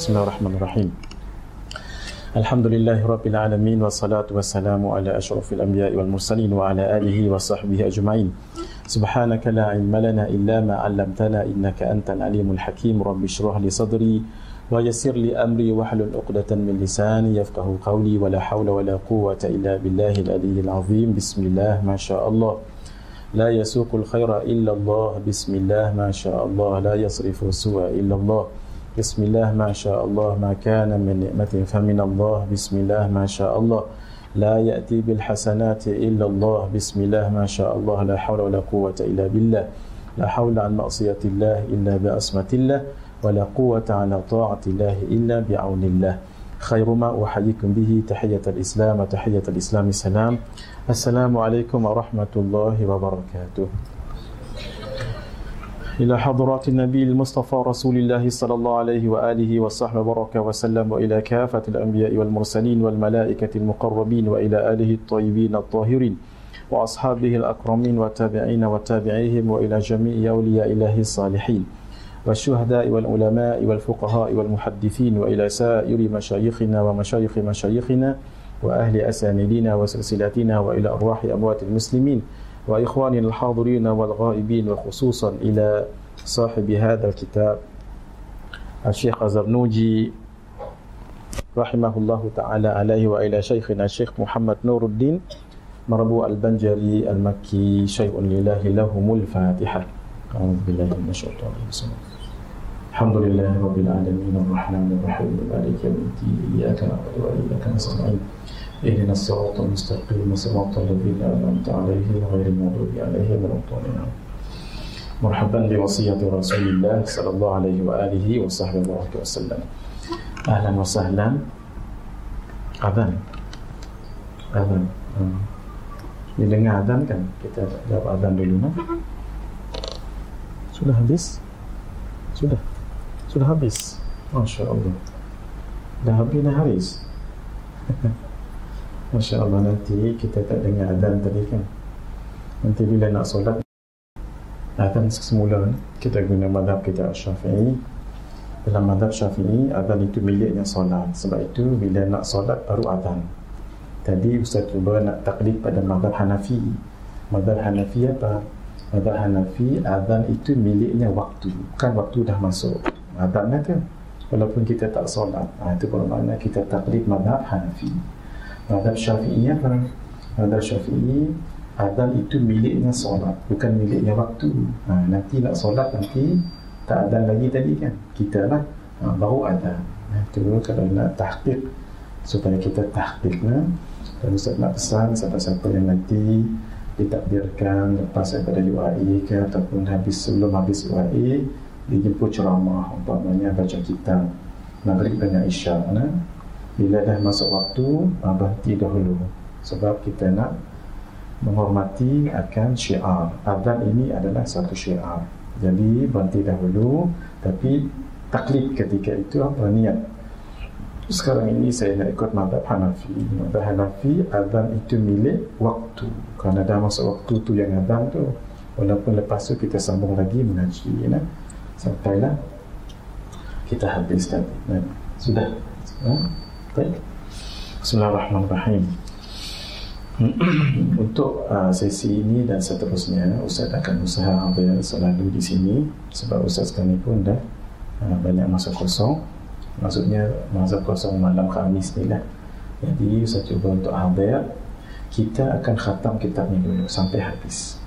Bismillahirrahmanirrahim. Alhamdulillahirabbil alamin wassalatu wassalamu ala asyrafil anbiya'i wal mursalin wa ala alihi wa sahbihi ajma'in. Subhanaka la ilma lana illa ma 'allamtana innaka antal alimul hakim. Rabbi shrah li sadri wa yassir li amri wahlul 'uqdatan min lisani yafqahu qawli wa la hawla wa la quwwata illa billahil aliyyil azim. Bismillah ma syaa Allah. La yasuqul khaira illa Allah. Bismillah ma syaa Allah. La yasrifu su'a illa Allah. Bismillah ma syaa Allah. Ma kana min ni'matin famin Allah. Bismillah ma syaa Allah. La ya'ti bil hasanati illa Allah. Bismillah ma syaa Allah. La hawla wa la quwwata illa billah. La hawla an ma'siyatillah illa bi asmatillah wa la quwwata ala ta'atillah illa bi aunillah. Khairu ma uhayyikum bihi tahiyatul Islam wa tahiyatul Islami salam. Assalamualaikum warahmatullahi wabarakatuh. إلى حضرات النبي المصطفى رسول الله صلى الله عليه وآله وصحبه وبارك وسلم وإلى كافة الأنبياء والمرسلين والملائكة المقربين وإلى آله الطيبين الطاهرين وأصحابه الأكرمين والتابعين وتابعيهم وإلى جميع أولياء الله الصالحين والشهداء والعلماء والفقهاء والمحدثين وإلى سائر مشايخنا ومشايخ مشايخنا وأهل أسانيدنا وسلسلاتنا وإلى أرواح أموات المسلمين وإخواني الحاضرين والغائبين وخصوصا إلى صاحب هذا الكتاب الشيخ الزرنوجي رحمه الله تعالى عليه وإلى شيخنا الشيخ محمد نور الدين مربوع البنجري المكي شيء لله لهم الفاتحة. أعوذ بالله من الشيطان الرجيم. الحمد لله رب العالمين الرحمن الرحيم مالك يوم الدين إياك نعبد وإياك نستعين اهدنا الصراط المستقيم صراط الذين أنعمت عليهم غير المغضوب عليهم ولا الضالين. مرحبا بوصية رسول الله صلى الله عليه وآله وصحبه وسلم. أهلا وسهلا. Adhan. Didengar adhan kan? Kita jawab adhan dulu nah. Sudah habis? Sudah habis. Masya Allah. Dah habis. Masya Allah, nanti kita tak dengar adhan tadi kan. Nanti bila nak solat adhan semula kita guna madhab kita Syafi'i. Dalam madhab Syafi'i adhan itu miliknya solat. Sebab itu bila nak solat baru adhan. Tadi Ustaz cuba nak taklid pada madhab Hanafi. Madhab Hanafi apa? Madhab Hanafi adhan itu miliknya waktu. Bukan waktu dah masuk adhan tu. Walaupun kita tak solat, itu bermakna kita taklid madhab Hanafi. Madhab Syafi'i apa? Madhab Syafi'i adhan itu miliknya solat, bukan miliknya waktu. Nanti nak solat nanti tak adhan lagi tadi kan, kita lah baru adhan. Itu kalau nak tahqiq, supaya kita tahqiq lah. Dan Ustaz nak pesan siapa-siapa yang nanti ditakdirkan lepas daripada UAE ke ataupun sebelum habis UAE dijemput ceramah, umpamanya baca kitab Maghrib dengan Isya, bila dah masuk waktu berhenti dahulu, sebab kita nak menghormati akan syiar. Adhan ini adalah satu syiar, jadi berhenti dahulu. Tapi taklid ketika itu apa niat? Sekarang ini saya nak ikut madhab Hanafi. Madhab Hanafi adhan itu milik waktu, kerana dah masuk waktu tu yang adhan tu. Walaupun lepas tu kita sambung lagi mengaji sampailah kita habis tadi. Sudah. Baik. Bismillahirrahmanirrahim. Untuk sesi ini dan seterusnya Ustaz akan usaha hadir selalu di sini, sebab Ustaz sekarang ni pun dah banyak masa kosong. Maksudnya masa kosong malam Khamis ni lah. Jadi Ustaz cuba untuk hadir. Kita akan khatam kitab ni dulu sampai habis.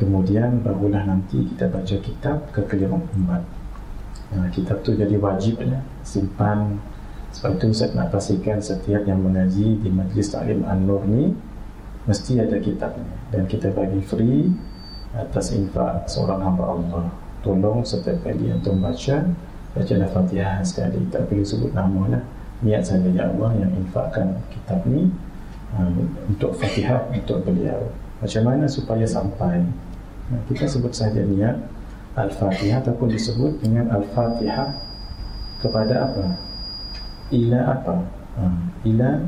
Kemudian barulah nanti kita baca kitab Kekeliruan Umat. Kitab tu jadi wajib simpan. Sebab itu saya nak pastikan setiap yang mengaji di Majlis Ta'lim An-Nur ni mesti ada kitabnya, dan kita bagi free atas infak seorang hamba Allah. Tolong setiap kali untuk bacalah Fatihah sekali, tak perlu sebut nama lah. Niat saja, ya Allah yang infakkan kitab ni untuk Fatihah untuk beliau. Macam mana supaya sampai? Kita sebut saja niat Al-Fatihah, ataupun disebut dengan Al-Fatihah kepada apa? Ila apa? Ila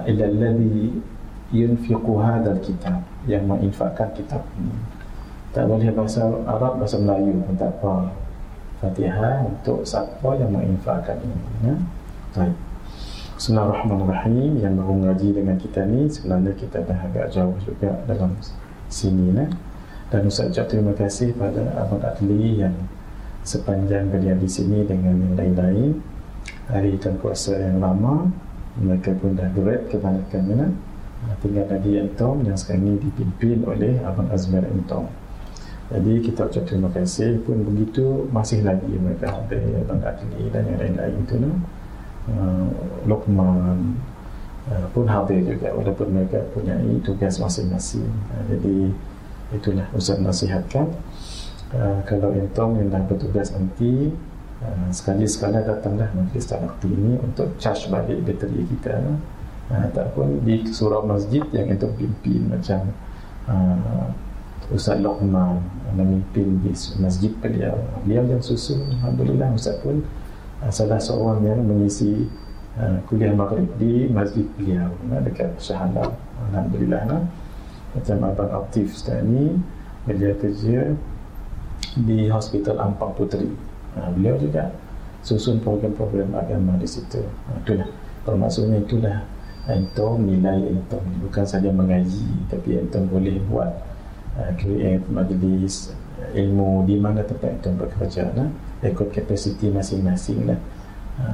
alladhi yunfiqu hadzal kitab, yang menginfakkan kitab ini. Tak boleh bahasa Arab, bahasa Melayu pun tak apa. Fatihah untuk siapa yang menginfakkan ini, ya. Baik. Bismillahirrahmanirrahim. Yang baru mengaji dengan kita ni, sebenarnya kita dah agak jauh juga dalam sini, ya. Dan Ustaz ucap terima kasih pada Abang Adli yang sepanjang beliau di sini dengan yang lain-lain. Hari puasa yang lama, mereka pun dah berat kebanyakan, ya. Tinggal lagi Antom yang sekarang ini dipimpin oleh Abang Azmir Antom. Jadi kita ucap terima kasih. Pun begitu masih lagi mereka ada Abang Adli dan yang lain-lain itu, Luqman pun hadir juga, walaupun mereka punya tugas masing-masing. Jadi itulah Ustaz nasihatkan, kalau Antom yang dah bertugas nanti, sekali-sekala datanglah majlis talaqi ini untuk charge balik bateri kita, ataupun di surau masjid yang itu pimpin, macam Ustaz Luqman memimpin di masjid beliau yang susun. Alhamdulillah Ustaz pun salah seorang yang mengisi kuliah maghrib di masjid beliau dekat Shah Alam. Alhamdulillah. Macam Abang Atif sekarang ni, beliau kerja di Hospital Ampang Puteri. Beliau juga susun program-program agama di situ. Itulah bermaksudnya, itulah Antom, nilai Antom bukan saja mengaji, tapi Antom boleh buat create majlis ilmu di mana tempat Antom bekerja, ikut kapasiti masing-masing lah.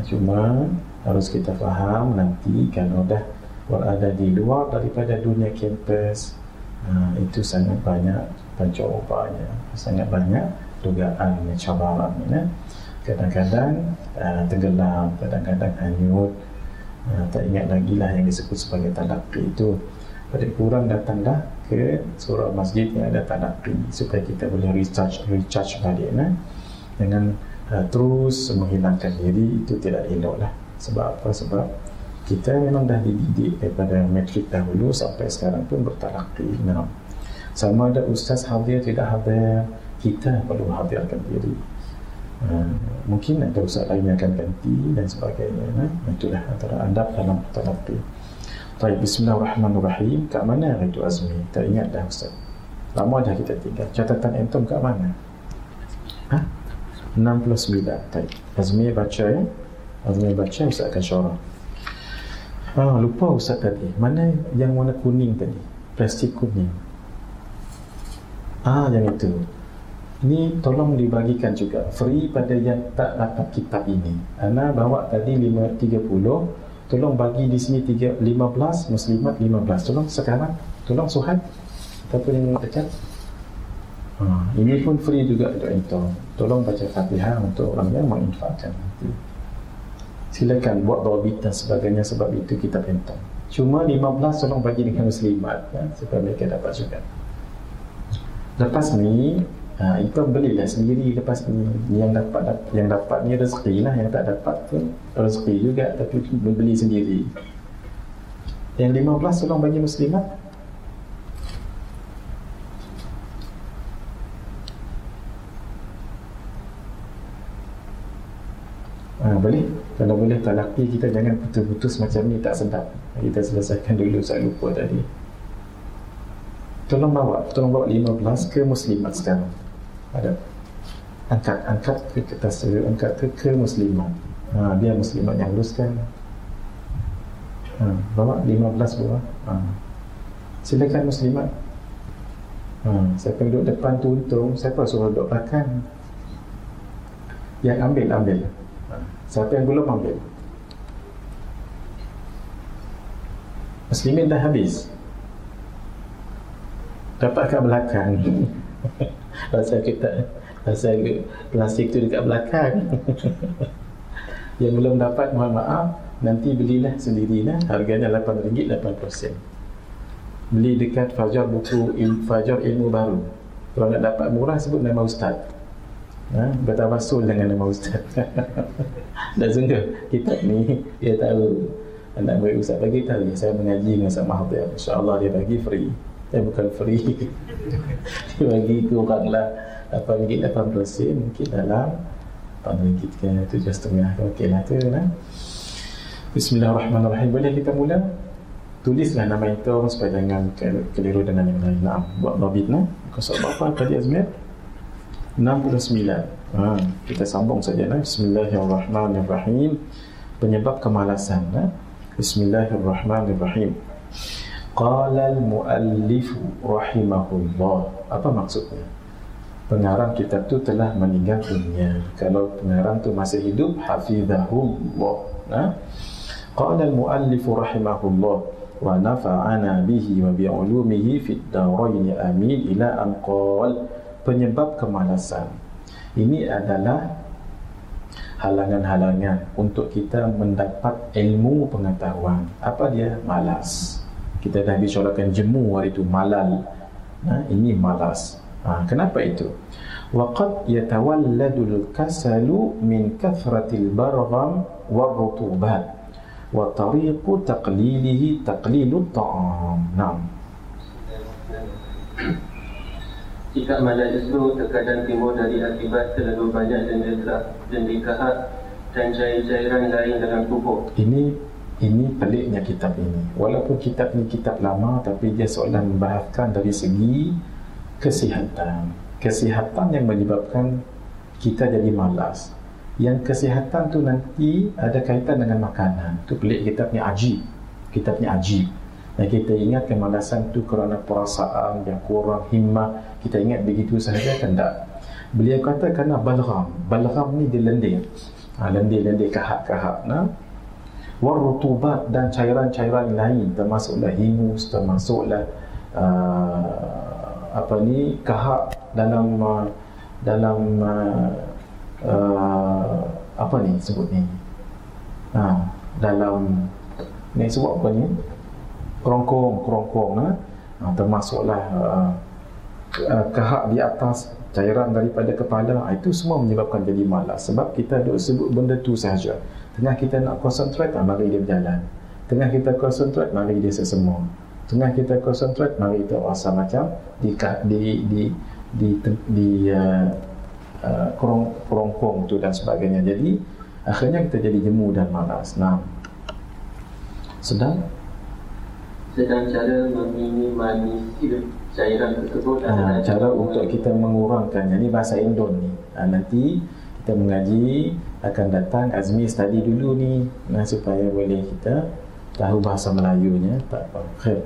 Cuma harus kita faham, nanti kalau dah berada di luar daripada dunia kampus, itu sangat banyak pencobaannya, sangat banyak dugaan cabaran, kadang-kadang tenggelam, kadang-kadang hanyut, tak ingat lagi lah yang disebut sebagai talaqi itu. Paling kurang datanglah ke surau masjid yang ada talaqi supaya kita boleh recharge balik, jangan terus menghilangkan diri. Itu tidak elok lah. Sebab apa? Sebab kita memang dah dididik daripada matrik dahulu sampai sekarang pun bertalaqi. Sama ada ustaz hadir tidak hadir, kita perlu hadirkan diri. Mungkin ada ustaz lain yang akan ganti dan sebagainya. Itulah antara adab dalam talaqi. Baik, bismillahirrahmanirrahim. Kat mana itu Azmi? Tak ingat dah ustaz. Lama dah kita tinggal. Catatan Antom kat mana? 69. Baik. Azmi baca, ya. Azmi baca, ustaz akan syarah. Lupa ustaz tadi. Mana yang warna kuning tadi? Plastik kuning. Yang itu. Ini tolong dibagikan juga free pada yang tak dapat kitab ini. Ana bawa tadi 5.30. Tolong bagi di sini 15 muslimat 15. Tolong sekarang, tolong Suhaib ataupun yang dekat. Ini pun free juga untuk Antom. Tolong baca Fatihah untuk orang yang menginfakkan nanti. Silakan buat dhabit dan sebagainya, sebab itu kitab Antom. Cuma 15 tolong bagi dengan muslimat, supaya mereka dapat juga. Lepas ni Antom belilah sendiri. Lepas ni yang dapat ni rezeki lah, yang tak dapat pun rezeki juga, tapi beli sendiri. Yang 15 tolong bagi muslimat. Boleh. Kalau boleh talaqi kita jangan putus-putus macam ni, tak sedap. Kita selesaikan dulu, saya lupa tadi. Tolong bawa 15 ke muslimat sekarang. Ada angkat ke kertas, angkat ke muslimat. Biar muslimat yang uruskan. Bawa 15 buah. Silakan muslimat. Siapa yang duduk depan tu untung, siapa suruh duduk belakang? Yang ambil. Siapa yang belum ambil? Muslimin dah habis. Dapat kat belakang. Pasal plastik tu dekat belakang. Yang belum dapat, mohon maaf, nanti belilah sendirilah. Harganya RM8, 8%. Beli dekat Fajar buku Fajar Ilmu Baru. Kalau nak dapat murah, sebut nama ustaz. Bertawasul dengan nama ustaz. Dan sungguh kitab ni dia tahu, anak murid ustaz bagi tahu, saya mengaji dengan Ustaz Mahathir, insya-Allah dia bagi free. Bukan free. Dia bagi kurang lah RM8, 8%, mungkin dalam RM8 ke RM7.5 okey lah tu lah. Bismillahirrahmanirrahim. Boleh kita mula? Tulislah nama itu supaya jangan keliru dengan yang lain. Buat dhabit lah. Kosong berapa tadi Azmir? 69. Kita sambung saja. Bismillahirrahmanirrahim. Penyebab kemalasan. Bismillahirrahmanirrahim. Qala al-muallif rahimahullah. Apa maksudnya? Pengarang kitab tu telah meninggal dunia. Kalau pengarang tu masih hidup, hafizahullah. Qala al-muallif rahimahullah wa nafa'ana bihi wa bi'ulumihi fid darain amin ila an qala. Penyebab kemalasan ini adalah halangan-halangan untuk kita mendapat ilmu pengetahuan. Apa dia? Malas. Kita dah bicarakan jemu hari itu, malal. Ini malas. Kenapa itu? Waqad yatawalladul kasalu min kathratil bargham warrutubat wa tariqu taqlilihi taqlilut ta'am. Sikap malas itu terkadang timbul dari akibat terlalu banyak dendikahat dan cairan lain dalam tubuh. Ini peliknya kitab ini. Walaupun kitab ini kitab lama, tapi dia seolah membahaskan dari segi kesihatan. Kesihatan yang menyebabkan kita jadi malas. Yang kesihatan tu nanti ada kaitan dengan makanan. Tu pelik kitabnya ajib. Kitabnya ajib. Dan kita ingat kemalasan tu kerana perasaan yang kurang, himmah. Kita ingat begitu sahaja kan tak? Beliau kata kerana balgham. Balgham ni dia lendir. Lendir-lendir kahak-kahak. Warrutubat dan cairan-cairan lain, termasuklah hingus, termasuklah kahak dalam apa ni sebut ni? Dalam ni sebut apa ni? Kerongkong, termasuklah kahak di atas, cairan daripada kepala. Itu semua menyebabkan jadi malas. Sebab kita duk sebut benda tu sahaja. Tengah kita nak konsentrate, mari dia berjalan. Tengah kita konsentrate, mari dia sesemua. Tengah kita konsentrate, mari kita rasa macam kerongkong tu dan sebagainya. Jadi akhirnya kita jadi jemu dan malas. Sedang cara meminimalisir cairan tersebut adalah cara untuk kita mengurangkannya. Ini bahasa Indon ni. Nanti kita mengaji akan datang Azmi study dulu ni, supaya boleh kita tahu bahasa Melayunya. Tak apa. Khair.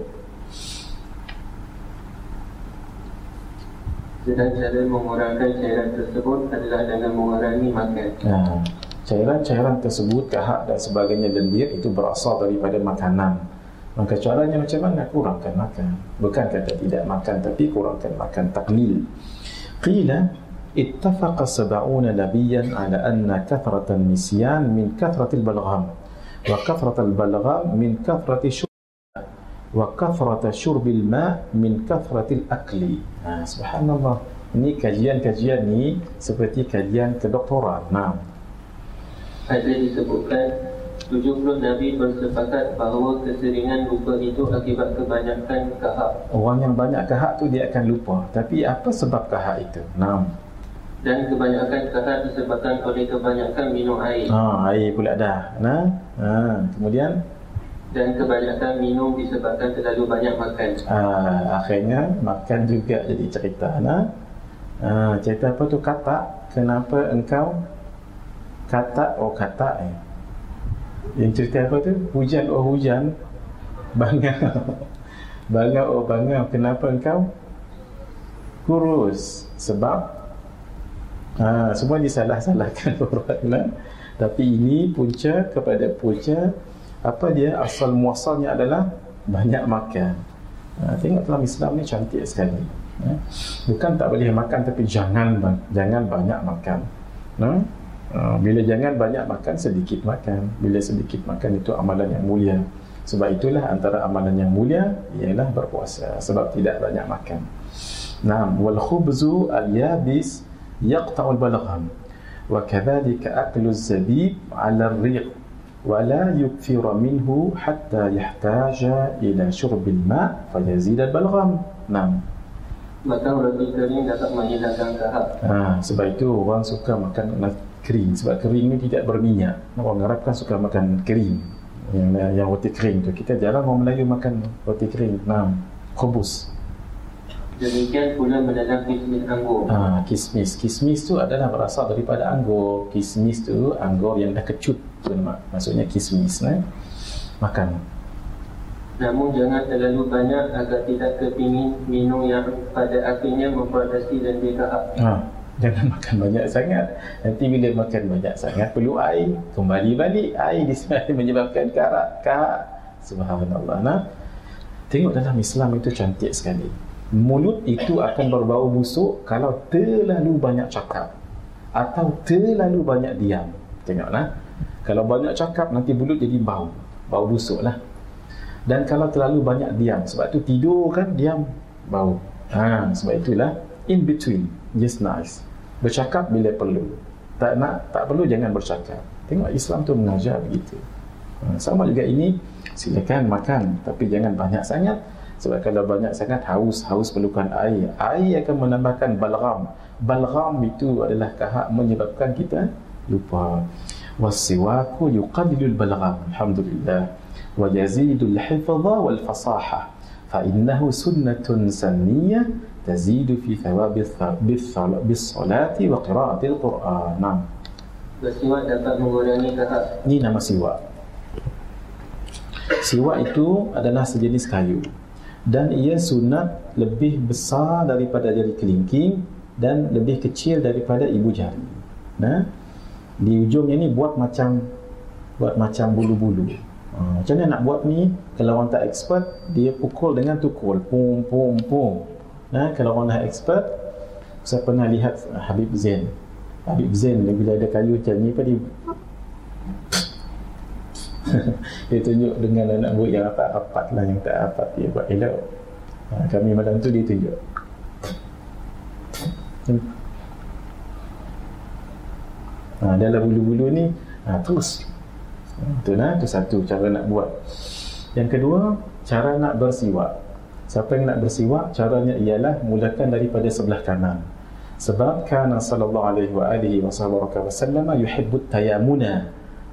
Sedang cara mengurangkan cairan tersebut adalah dengan mengurangi makan. Cairan-cairan tersebut, kahak dan sebagainya, lendir, itu berasal daripada makanan. Maka caranya macam mana? Kurangkan makan. Bukan kata tidak makan, tapi kurangkan makan. Taqlil. Qila ittafaqa sab'una nabiyyan ala anna kathratan nisyan min kathratil balgham wa kathratal balgham min kathrati wa kathrata syurbil ma min kathratil akli. Subhanallah. Ini kajian-kajian ni seperti kajian kedoktoran. Ada disebutkan 70 Nabi bersepakat bahawa keseringan lupa itu akibat kebanyakan kahak. Orang yang banyak kahak tu dia akan lupa. Tapi apa sebab kahak itu? Dan kebanyakan kahak disebabkan oleh kebanyakan minum air. Air pula dah. Kemudian dan kebanyakan minum disebabkan terlalu banyak makan. Akhirnya makan juga jadi cerita. Cerita apa tu? Katak. Kenapa engkau katak? Katak Yang cerita apa tu? Hujan hujan, bangau. Bangau. Kenapa engkau kurus? Sebab semua disalah-salahkan orang. Tapi ini punca kepada punca. Apa dia? Asal muasalnya adalah banyak makan. Tengok dalam Islam ni cantik sekali. Bukan tak boleh makan, tapi jangan banyak makan. Bila jangan banyak makan, sedikit makan. Bila sedikit makan, itu amalan yang mulia. Sebab itulah antara amalan yang mulia ialah berpuasa, sebab tidak banyak makan. Wal khubzu al-yabis yaqta'ul balgham wa kadzalika aklu az-zabib 'ala ar-riq wa la yukthir minhu hatta yahtaja ila syurbil ma' fayazid al-balgham. Maka roti kering dapat menghilangkan kahak. Sebab itu orang suka makan kering, sebab kering ni tidak berminyak. Orang Arab kan suka makan kering, yang roti kering tu. Kita jarang orang Melayu makan roti kering. Khubus. Demikian pula menanam kismis anggur. Kismis tu adalah berasal daripada anggur. Kismis tu anggur yang dah kecut tu, maksudnya kismis. Makan. Namun jangan terlalu banyak agar tidak kepingin minum yang pada akhirnya memproduksi dan dikahak. Jangan makan banyak sangat. Nanti bila makan banyak sangat perlu air, kembali balik air di sana menyebabkan kahak. Subhanallah. Tengok dalam Islam itu cantik sekali. Mulut itu akan berbau busuk kalau terlalu banyak cakap atau terlalu banyak diam. Tengoklah. Kalau banyak cakap nanti mulut jadi bau busuk lah. Dan kalau terlalu banyak diam, sebab tu tidur kan diam, bau. Sebab itulah in between, just nice. Bercakap bila perlu. Tak perlu jangan bercakap. Tengok Islam tu mengajar begitu. Sama juga ini, silakan makan tapi jangan banyak sangat. Sebab kalau banyak sangat haus perlukan air. Air akan menambahkan balgham. Balgham itu adalah kahak menyebabkan kita lupa. Wasiwaku yuqadilul balgham. Alhamdulillah. Wa yazidul hifdha wal fasaha. Fa innahu sunnatun saniyah tazidu fi thawabil salati wa qiraatil Quran. Bersiwak dapat mengurangi kahak. Ini nama siwak. Siwak itu adalah sejenis kayu. Dan ia sunat lebih besar daripada jari kelingking dan lebih kecil daripada ibu jari. Di ujungnya ni buat macam bulu-bulu. Macam mana nak buat ni? Kalau orang tak expert, dia pukul dengan tukul, pum. Kalau orang dah expert, saya pernah lihat Habib Zain bila ada kayu macam ni apa dia tunjuk dengan anak buah yang rapat lah, yang tak rapat dia buat elok. Kami malam tu dia tunjuk dalam bulu-bulu ni terus tu satu cara nak buat. Yang kedua, cara nak bersiwak. Siapa yang nak bersiwak, caranya ialah mulakan daripada sebelah kanan. Sebab kana sallallahu alaihi wasallam yuhibbut tayamuna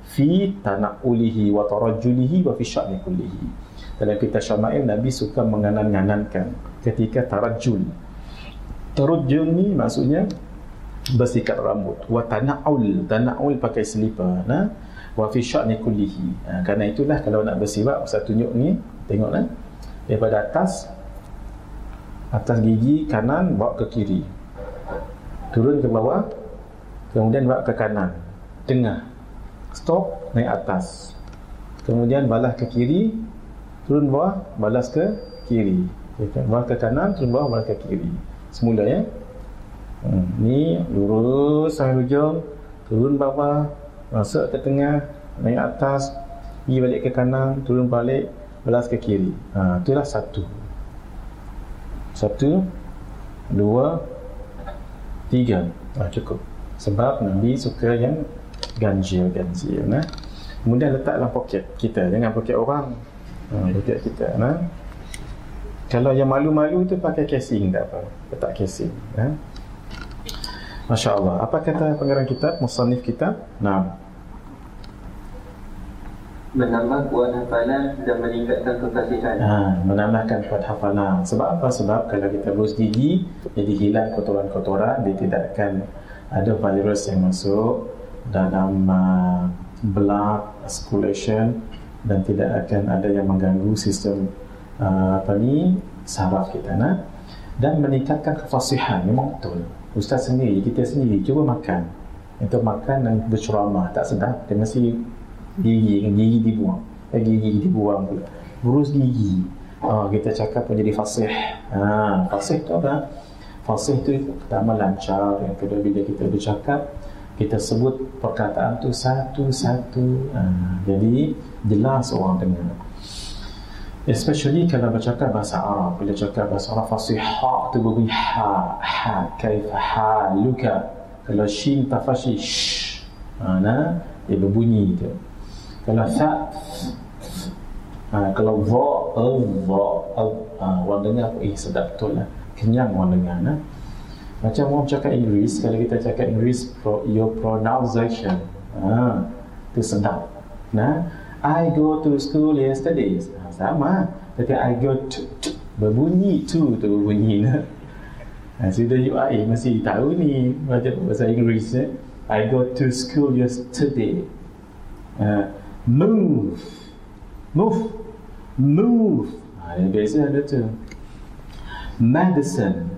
fi tana'ulihi wa tarajjulihi wa fi sya'ni kullihi. Dalam kitab Syama'il, Nabi suka menganan-nganankan ketika tarajjul. Tarajjul ni maksudnya bersikat rambut. Wa tana'ul pakai selipar. Wa fi sya'ni kullihi. Kerana itulah kalau nak bersiwak, saya tunjuk ni, tengoklah. Daripada atas gigi kanan bawa ke kiri, turun ke bawah, kemudian bawa ke kanan, tengah, stop, naik atas, kemudian balas ke kiri, turun bawah, balas ke kiri, bawah ke kanan, turun bawah, balas ke kiri. Semula ya. Ni lurus sampai hujung, turun bawah, masuk ke tengah, naik atas, pergi balik ke kanan, turun balik, balas ke kiri. Itulah satu, dua, tiga. Cukup. Sebab Nabi suka yang ganjil. Kemudian letak dalam poket kita, jangan poket orang. Poket kita. Kalau yang malu-malu tu pakai casing, tak apa, letak casing. Masya Allah. Apa kata pengarang kitab, musannif kitab? Menambah kuat hafalan dan meningkatkan kefasihan. Menambahkan kuat hafalan. Sebab apa? Sebab kalau kita berus gigi, jadi hilang kotoran-kotoran, dia tidak akan ada virus yang masuk dalam blood circulation, dan tidak akan ada yang mengganggu sistem saraf kita. Dan meningkatkan kefasihan. Memang betul. Ustaz sendiri, kita sendiri cuba makan. Itu makan dan berceramah, tak sedap, dia mesti gigi dibuang. Gigi dibuang pula. Burus gigi. Kita cakap pun jadi fasih. Fasih tu apa? Fasih tu pertama lancar. Yang kedua, bila kita bercakap, kita sebut perkataan tu satu-satu. Jadi jelas orang dengar. Especially kalau bercakap bahasa Arab. Bila cakap bahasa Arab, fasih ha tu berbunyi ha, kaifa haluka. Kalau shin tafashi sh, dia berbunyi tu. Kalau sa, kalau va, orang dengar pun sedap betul lah, kenyang orang dengar. Macam orang cakap Inggeris, kalau kita cakap Inggeris, your pronunciation tu sedap. I go to school yesterday, sama. Tapi I go to berbunyi tu berbunyi. Sudah UIA mesti tahu ni macam bahasa Inggeris. I go to school yesterday. Move. Biasa ada tu. Medicine.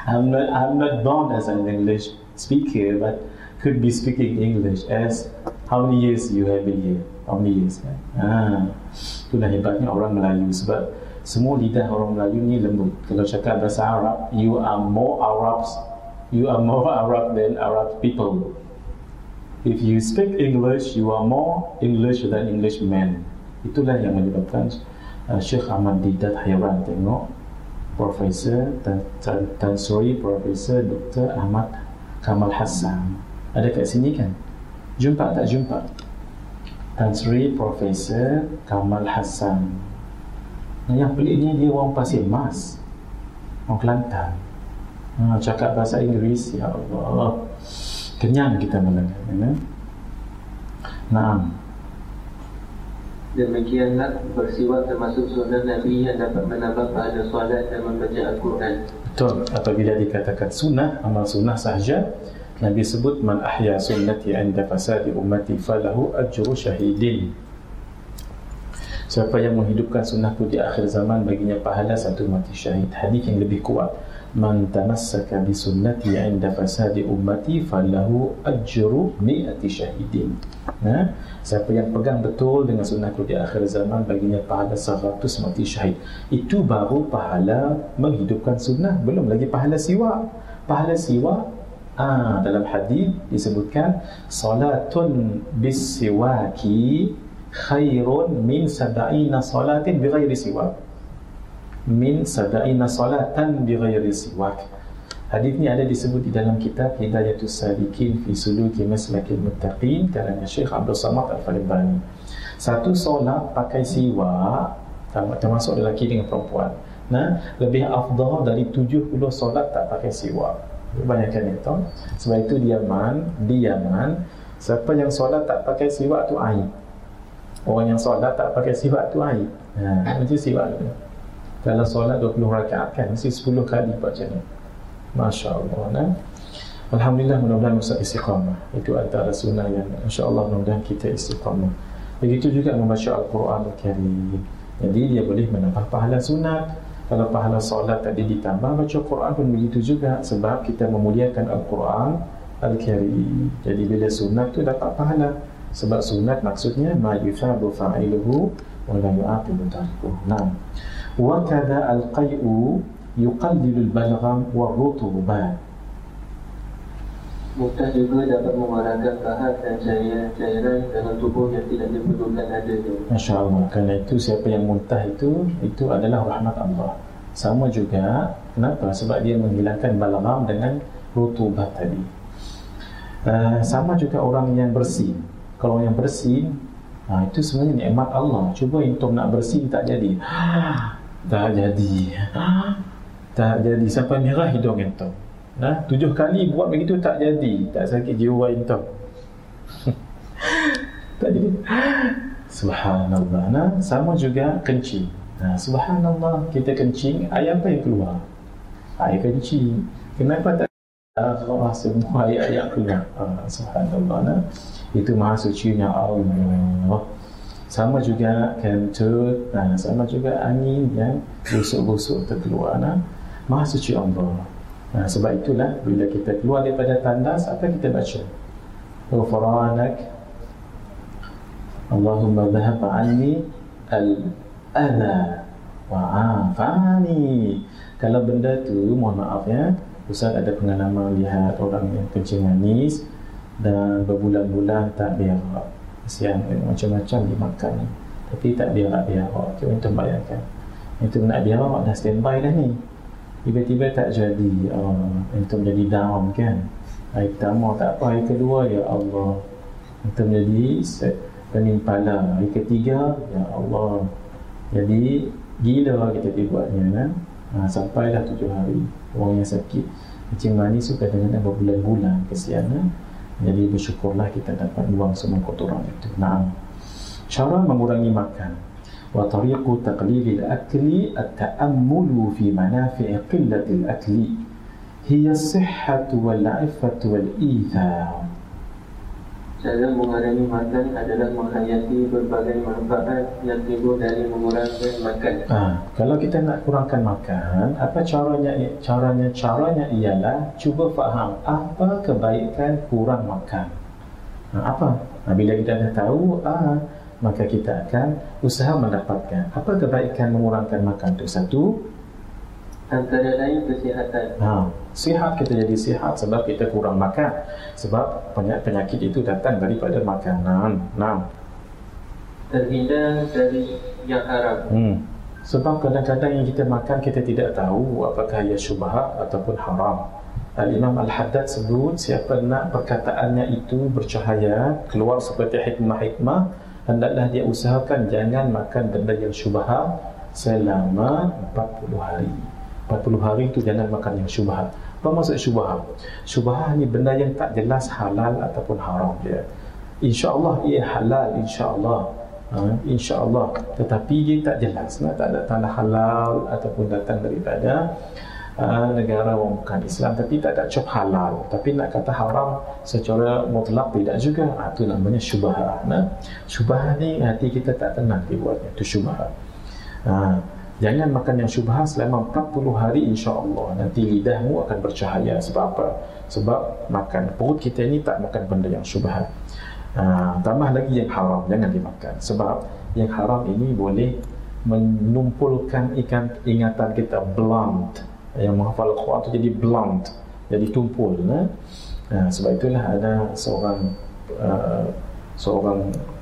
I'm not born as an English speaker, but could be speaking English. As how many years you have been here? How many years? Itulah hebatnya orang Melayu, sebab semua lidah orang Melayu ni lembut. Kalau cakap bahasa Arab, you are more Arab than Arab people. If you speak English, you are more English than Englishmen. Itulah yang menyebabkan Syekh Ahmad Didat hairan tengok Profesor Tan Sri Profesor Dr. Ahmad Kamal Hassan ada kat sini kan? Jumpa tak jumpa? Tan Sri Profesor Kamal Hassan. Yang peliknya dia orang Pasir Mas, orang Kelantan. Cakap bahasa Inggeris, ya Allah, kenyang kita mendengar. Naam. Demikianlah bersiwak termasuk sunnah Nabi yang dapat menambah pahala solat dan membaca Al-Quran. Betul. Apabila dikatakan sunnah, amal sunnah sahaja, Nabi sebut man ahya sunnati 'inda fasadi ummati falahu ajru syahidin. Siapa yang menghidupkan sunnahku di akhir zaman, baginya pahala satu mati syahid. Hadis yang lebih kuat, man tamassaka bi sunnati 'inda fasadi ummati falahu ajru mi'ati syahidin. Siapa yang pegang betul dengan sunnahku di akhir zaman, baginya pahala 100 mati syahid. Itu baru pahala menghidupkan sunnah, belum lagi pahala siwak. Pahala siwak dalam hadis disebutkan salatun bisiwaki khairun min sab'ina salatin bighairi siwak. Min sab'ina salatan bighairi siwak. Hadis ni ada disebut di dalam kitab Hidayatus Salikin fi Suluki Maslakil Muttaqin karangan Syekh Abdul Samad Al-Falibani. Satu solat pakai siwak, termasuk lelaki dengan perempuan, lebih afdal dari 70 solat tak pakai siwak. Banyakkan itu. Sebab itu di Yaman, siapa yang solat tak pakai siwak tu aib. Orang yang solat tak pakai siwak tu aib. Macam siwak tu. Kalau solat 20 rakaat kan, mesti 10 kali baca ni. Masya Allah. Alhamdulillah, mudah-mudahan Ustaz istiqamah. Itu antara sunnah yang insya-Allah mudah-mudahan kita istiqamah. Begitu juga membaca Al-Quran Al-Karim. Jadi dia boleh menambah pahala sunat. Kalau pahala solat tadi ditambah, baca Quran pun begitu juga, sebab kita memuliakan Al-Quran Al-Karim. Jadi bila sunat tu dapat pahala, sebab sunat maksudnya ma yuthabu fa'iluhu wa la yu'aqibu tarikuhu. Wa kadha al-qai'u yuqallilul balgham wa rutubat. Muntah juga dapat mengeluarkan kahar dan cairan dalam tubuh yang tidak diperlukan adanya. Masya Allah. Kerana itu siapa yang muntah itu adalah rahmat Allah. Sama juga, kenapa? Sebab dia menghilangkan balgham dengan rutubat tadi. Sama juga orang yang bersin. Kalau yang bersin, itu sebenarnya nikmat Allah. Cuba intum nak bersin tak jadi. Tak jadi sampai merah hidung intum. 7 kali buat begitu tak jadi, tak sakit jiwa intum. Tak jadi. Subhanallah. Sama juga kencing. Subhanallah, kita kencing, air apa yang keluar? Air kencing. Kenapa tak semua air keluar? Subhanallah. Itu maha sucinya Allah. Sama juga kentut, sama juga angin yang busuk-busuk terkeluar. Maha suci Allah. Sebab itulah bila kita keluar daripada tandas, apa kita baca? Ghufranak Allahumma dhahab anni al-adha wa'afani. Kalau benda tu, mohon maaf ya, Ustaz ada pengalaman lihat orang yang kencing manis dan berbulan-bulan tak berak. Kesian, macam-macam dimakan tapi tak berak-berak. Kita untuk bayangkan, itu nak berak dah standby dah ni, tiba-tiba tak jadi. Itu menjadi down kan. Hari pertama tak apa, hari kedua ya Allah itu menjadi penimpala, hari ketiga ya Allah jadi gila kita dibuatnya. Sampailah 7 hari. Orang yang sakit kencing manis tu kadang-kadang berbulan-bulan, kesian. Jadi bersyukurlah kita dapat buang semua kotoran itu. Cara mengurangi makan. وطريق تقليل الأكل التأمل في منافع قلة الأكل هي الصحة والعفة والإيثار. Cara mengurangi makan adalah menghayati berbagai manfaat yang timbul dari mengurangkan makan. Kalau kita nak kurangkan makan, apa caranya? Caranya ialah cuba faham apa kebaikan kurang makan. Bila kita dah tahu, maka kita akan usaha mendapatkan apa kebaikan mengurangkan makan itu. Satu, antara lain kesihatan. Sihat, kita jadi sihat sebab kita kurang makan. Sebab penyakit itu datang daripada makanan. Terhindar dari yang haram. Sebab kadang-kadang yang kita makan kita tidak tahu apakah ia syubhat ataupun haram. Al-Imam Al-Haddad sebut, siapa nak perkataannya itu bercahaya, keluar seperti hikmah-hikmah, hendaklah dia usahakan jangan makan benda yang syubhat selama 40 hari. 40 hari itu jangan makan yang syubhat. Apa maksud syubhat? Syubhat ni benda yang tak jelas halal ataupun haram dia. InsyaAllah ia halal, insyaAllah, tetapi dia tak jelas, tak ada tanda halal ataupun datang daripada negara orang bukan Islam, tapi tak ada cap halal, tapi nak kata haram secara mutlak tidak juga. Itu namanya syubhat. Syubhat ni hati kita tak tenang dibuatnya, itu syubhat. Jangan makan yang syubhat selama 40 hari, insya-Allah nanti lidahmu akan bercahaya. Sebab apa? Sebab makan perut kita ni tak makan benda yang syubhat. Tambah lagi yang haram jangan dimakan, sebab yang haram ini boleh menumpulkan ingatan kita, blunt. Yang menghafal Al-Quran tu jadi blunt, jadi tumpul. Sebab itulah ada seorang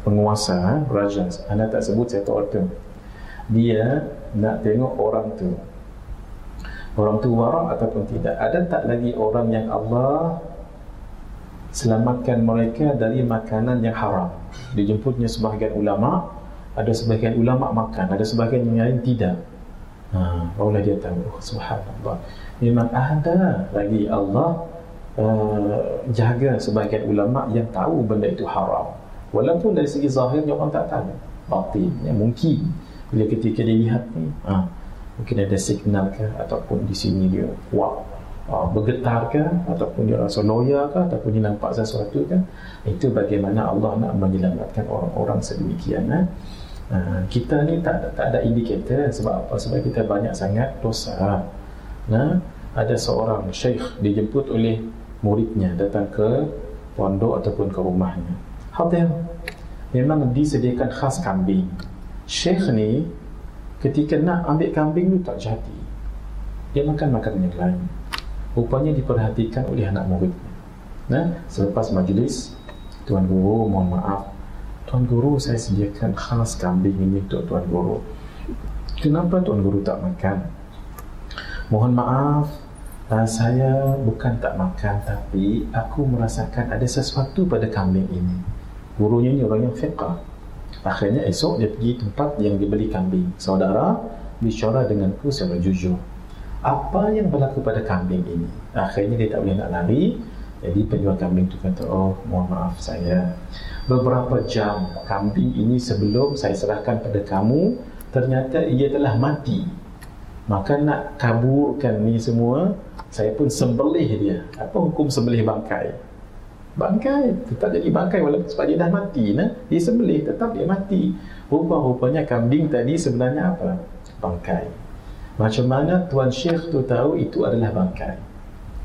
penguasa, raja, anda tak sebut, saya tahu tu, dia nak tengok orang tu warak ataupun tidak. Ada tak lagi orang yang Allah selamatkan mereka dari makanan yang haram? Dijemputnya sebahagian ulama, ada sebahagian ulama makan, ada sebahagian yang lain tidak. Barulah dia tahu, subhanallah, memang ada lagi Allah jaga sebahagian ulama yang tahu benda itu haram, walaupun dari segi zahirnya orang tak tahu, batinnya mungkin bila ketika dia lihat ni, mungkin ada signal ke, ataupun di sini dia kuat bergetar ke, ataupun dia rasa loya ke, ataupun dia nampak sesuatu ke. Itu bagaimana Allah nak menyelamatkan orang-orang sedemikian. Kita ni tak ada indikator. Sebab apa? Sebab kita banyak sangat dosa. Ada seorang syekh dijemput oleh muridnya datang ke pondok ataupun ke rumahnya. Hadir, memang disediakan khas kambing. Syekh ni ketika nak ambil kambing tu tak jadi, dia makan makanan yang lain. Rupanya diperhatikan oleh anak muridnya. Selepas majlis, Tuan Guru, mohon maaf, Tuan Guru, saya sediakan khas kambing ini untuk Tuan Guru. Kenapa Tuan Guru tak makan? Mohon maaf, saya bukan tak makan, tapi aku merasakan ada sesuatu pada kambing ini. Gurunya ni orang yang fiqh. Akhirnya esok dia pergi tempat yang dibeli kambing. Saudara, bicara denganku secara jujur, apa yang berlaku pada kambing ini? Akhirnya dia tak boleh nak lari. Jadi penjual kambing tu kata, oh mohon maaf saya, beberapa jam kambing ini sebelum saya serahkan pada kamu, ternyata ia telah mati. Maka nak kaburkan ni semua, saya pun sembelih dia. Apa hukum sembelih bangkai? Bangkai tetap jadi bangkai walaupun sebab dia dah mati. Dia sembelih tetap dia mati. Rupa-rupanya kambing tadi sebenarnya apa? Bangkai. Macam mana Tuan Syekh tu tahu itu adalah bangkai?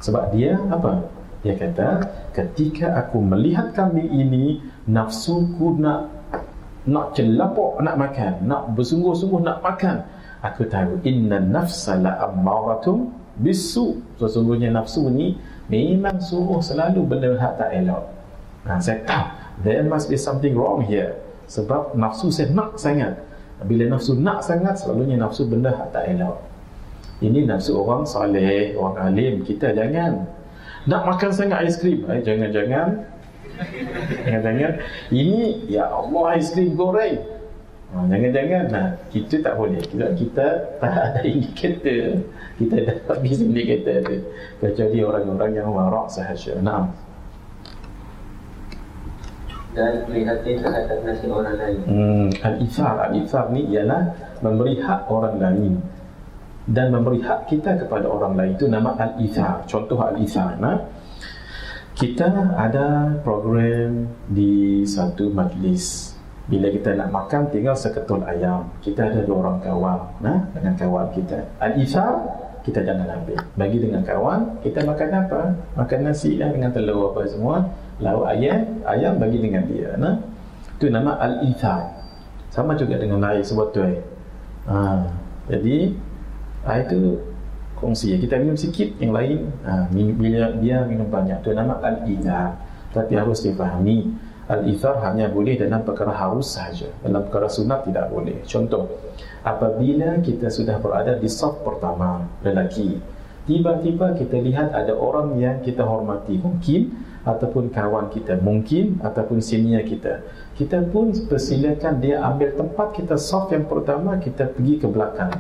Sebab dia apa? Dia kata, ketika aku melihat kambing ini, nafsuku nak celapok nak makan, nak bersungguh-sungguh nak makan. Aku tahu inna nafsa la'ammaratum bisu. Sesungguhnya nafsu ni memang suruh selalu benda hak tak elok. Saya tahu there must be something wrong here. Sebab nafsu saya nak sangat. Bila nafsu nak sangat, selalunya nafsu benda hak tak elok. Ini nafsu orang saleh, orang alim. Kita jangan nak makan sangat aiskrim. Jangan-jangan ini ya Allah aiskrim goreng. Jangan-jangan kita tak boleh. Kita tak ada indikator. Kita dah habis indikator tu, kecuali orang-orang yang warak sahaja. dan prihatin terhadap nasib orang lain. Al-ithar ni ialah memberi hak orang lain dan memberi hak kita kepada orang lain, itu nama al-ithar. Contoh al-ithar, kita ada program di satu majlis. Bila kita nak makan tinggal seketul ayam, kita ada 2 orang kawan dengan kawan kita. Al-ithar, kita jangan ambil, bagi dengan kawan. Kita makan apa? Makan nasi dengan telur apa semua, lauk ayam bagi dengan dia. Itu nama al-ithar. Sama juga dengan air sebotol. Jadi air itu kongsi, kita minum sikit, yang lain bila dia minum banyak. Itu nama al-ithar. Tapi harus difahami, al-ithar hanya boleh dalam perkara harus sahaja, dalam perkara sunat tidak boleh. Contoh, apabila kita sudah berada di saf pertama, lelaki, tiba-tiba kita lihat ada orang yang kita hormati, mungkin, ataupun kawan kita, mungkin, ataupun senior kita, kita pun persilakan dia ambil tempat kita saf yang pertama, kita pergi ke belakang.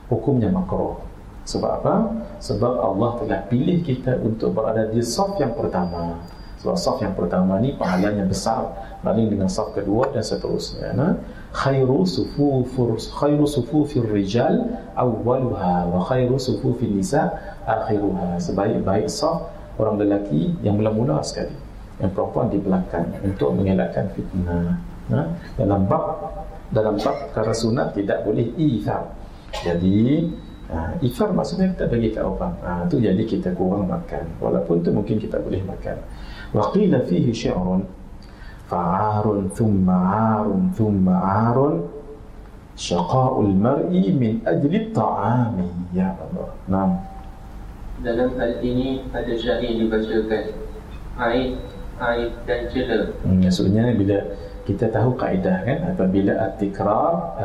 Hukumnya makruh. Sebab apa? Sebab Allah telah pilih kita untuk berada di saf yang pertama. Sebab saf yang pertama ni pahalanya besar berbanding dengan saf kedua dan seterusnya. Khairu sufufir rijal awwaluha wa khairu sufufin nisa akhiruha. Sebaik-baik saf orang lelaki yang mula-mula sekali, yang perempuan di belakang, untuk mengelakkan fitnah. Dalam bab perkara sunat tidak boleh ithar. Jadi ithar maksudnya kita bagi kat orang, tu jadi kita kurang makan, walaupun tu mungkin kita boleh makan. Wa qila fihi syi'run fa'arun thumma 'arun thumma 'arun syaqa'ul mar'i min ajli ta'ami. Ya Allah. Dalam hal ini ada syair dibacakan, aib dan cela. Maksudnya bila kita tahu kaedah kan, apabila at-tikrar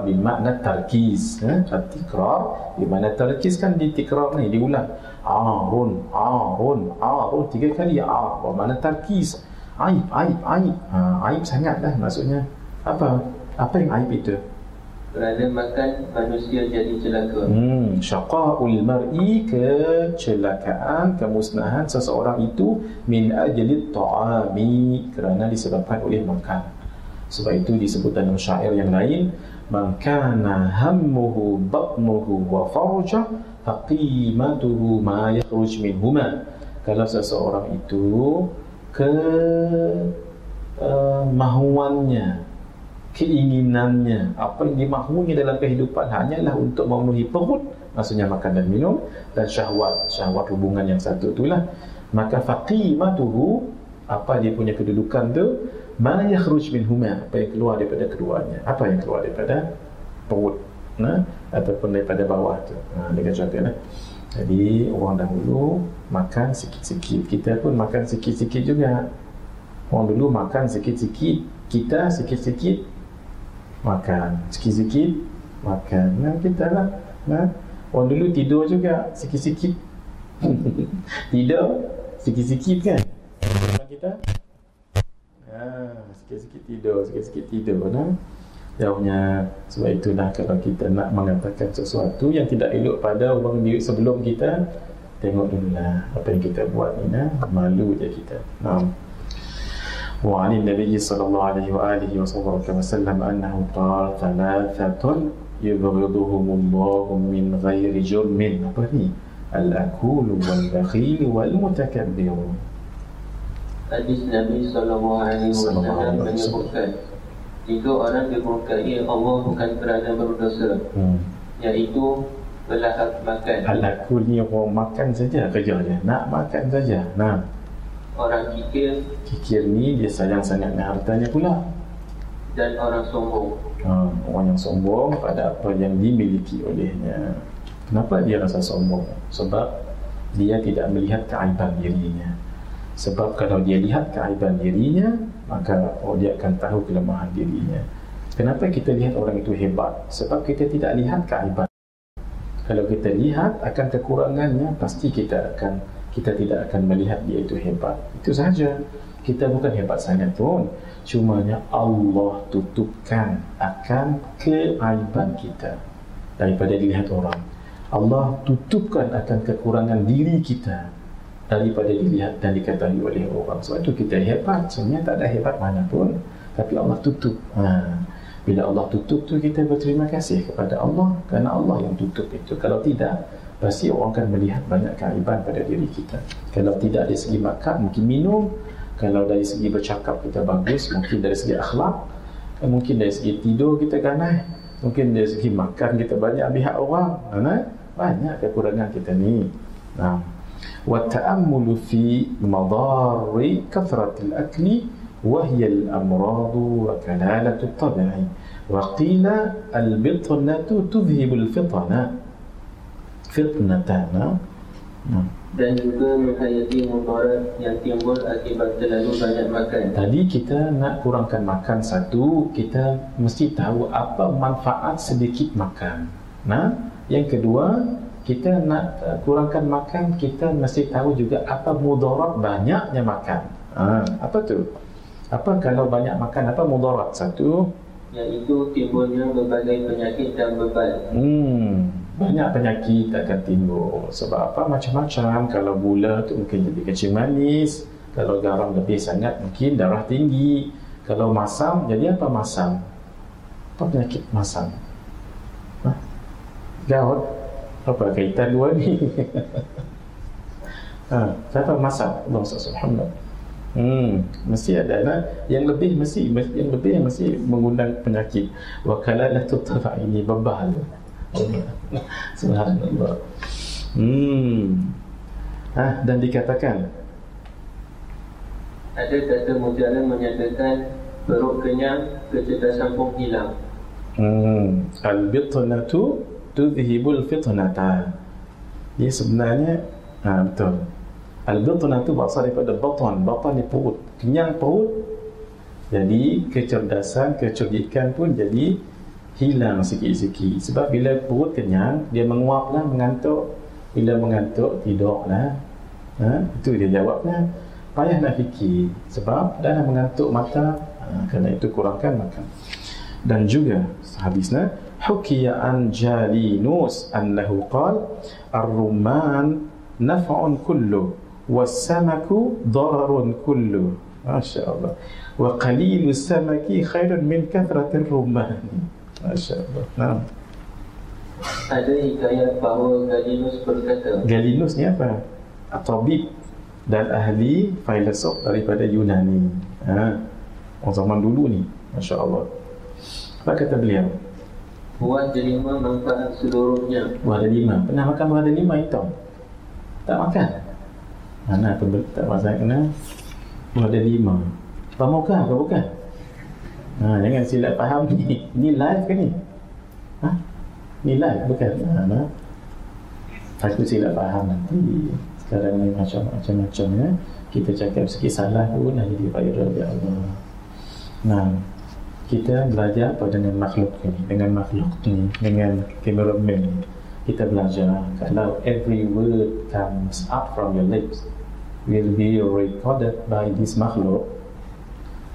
bermakna tarkiz. At-tikrar bermakna tarkiz kan, ditikrar ni diulang. Arun 3 kali, bermakna tarkiz. Aib. Aib sangatlah, maksudnya apa yang aib itu? Kerana makan manusia jadi celaka. Syaqa'ul mar'i, kecelakaan, kemusnahan seseorang itu, min ajli ta'ami, kerana disebabkan oleh makan. Sebab itu disebut dalam syair yang lain, man kana hammuhu batnuhu wa farjah faqimatuhu ma yakhruj minhuma. Kalau seseorang itu mahuannya, keinginannya, apa yang dimahunya dalam kehidupan hanyalah untuk memenuhi perut, maksudnya makan dan minum, dan syahwat hubungan yang satu itulah, maka faqimatuhu, apa dia punya kedudukan tu, ma yakhruj minhuma, apa yang keluar daripada keduanya, apa yang keluar daripada perut ataupun daripada bawah tu. Dia katakan, jadi orang dahulu makan sikit-sikit, kita pun makan sikit-sikit juga. Orang dulu makan sikit-sikit, kita sikit-sikit makan, sikit-sikit makan. Kita lah. Orang dulu tidur juga sikit-sikit. Tidur sikit-sikit kan. Kita sikit-sikit tidur. Jauhnya. Sebab itulah kalau kita nak mengatakan sesuatu yang tidak elok pada orang sebelum kita, tengok dululah apa yang kita buat ni. Malu je kita. وعن النبي صلى الله عليه وآله وسلم أنه قال 3 يبغضهم الله من غير جرم. Apa ni? الأكول والبخيل والمتكبر. Hadis Nabi SAW menyebutkan 3 orang dimurkai Allah bukan kerana berdosa, iaitu belahak makan. Al-akul ni orang makan saja kerjanya, nak makan saja. Orang kikir ni dia sayang sangat dengan hartanya pula. Dan orang sombong. Orang yang sombong pada apa yang dimiliki olehnya. Kenapa dia rasa sombong? Sebab dia tidak melihat keaiban dirinya. Sebab kalau dia lihat keaiban dirinya, maka dia akan tahu kelemahan dirinya. Kenapa kita lihat orang itu hebat? Sebab kita tidak lihat keaiban. Kalau kita lihat akan kekurangannya, pasti kita tidak akan melihat dia itu hebat. Itu sahaja. Kita bukan hebat sangat pun, cumanya Allah tutupkan akan keaiban kita daripada dilihat orang. Allah tutupkan akan kekurangan diri kita daripada dilihat dan diketahui oleh orang. Sebab itu kita hebat. Sebenarnya tak ada hebat mana pun, tapi Allah tutup. Bila Allah tutup tu, kita berterima kasih kepada Allah kerana Allah yang tutup itu. Kalau tidak, pasti orang akan melihat banyak keaiban pada diri kita. Kalau tidak dari segi makan, mungkin minum. Kalau dari segi bercakap kita bagus, mungkin dari segi akhlak. Mungkin dari segi tidur kita ganas. Mungkin dari segi makan kita banyak pihak orang. Banyak kekurangan kita ni. Wa ta'ammulu fi madarri kathratil akli wa hiya al-amradu wa kalalatu at-tab'i wa qila al-bitnatu tudhibu al-fitna fitnatana. Dan juga menghayati mudarat yang timbul akibat terlalu banyak makan. Tadi kita nak kurangkan makan satu, kita mesti tahu apa manfaat sedikit makan. Yang kedua, kita nak kurangkan makan, kita mesti tahu juga apa mudarat banyaknya makan. Apa tu? Apa kalau banyak makan, apa mudarat? Satu, iaitu timbulnya berbagai penyakit dan beban. Banyak penyakit akan timbul. Sebab apa? Macam-macam. Kalau gula tu mungkin jadi kencing manis. Kalau garam lebih sangat mungkin darah tinggi. Kalau masam, jadi apa masam? Apa penyakit masam? Gout? Apa kaitan dua ni? Siapa masam? Allah SWT. Mesti ada yang lebih mesti mengundang penyakit. Wa kalalatu tab'i, ini bebal. Subhanallah. Dan dikatakan ada kata mujarab menyatakan perut kenyang, kecerdasan pun hilang. Al-bitnatu tudhibul fitnata. Dia sebenarnya betul. Al-bitnatu berasal daripada batan. Batan ni perut. Kenyang perut, jadi kecerdasan, kecerdikan pun jadi hilang sikit-sikit. Sebab bila perut kenyang, dia menguaplah, mengantuk. Bila mengantuk, tidurlah. Itu dia jawabnya. Payah nak fikir. Sebab dah nak mengantuk mata. Kerana itu kurangkan makan. Dan juga habisnya, hukiya an Jalinus annahu qal ar-rumman naf'un kullu was-samaku dararun kullu. Masya Allah. Wa qalilu samaki khairun min kathratir rumman. Masya Allah. Ada hikayat bahawa Galinus berkata. Galinus ni apa? Tabib dan ahli filosof daripada Yunani. Orang zaman dulu ni. Masya Allah. Apa kata beliau? Buah delima manfaat seluruhnya. Buah delima. Pernah makan buah delima hitam? Tak makan? Mana tak masak kena? Buah delima. Pramuka ke bukan? Jangan silap faham ni. Ni live ke ni? Ni live bukan? Aku silap faham nanti. Sekarang ni macam-macam ya. Kita cakap sikit salah pun dah jadi viral, ya Allah. Kita belajar apa dengan makhluk ni, dengan cameraman ni. Kita belajar kalau every word comes up from your lips will be recorded by this makhluk.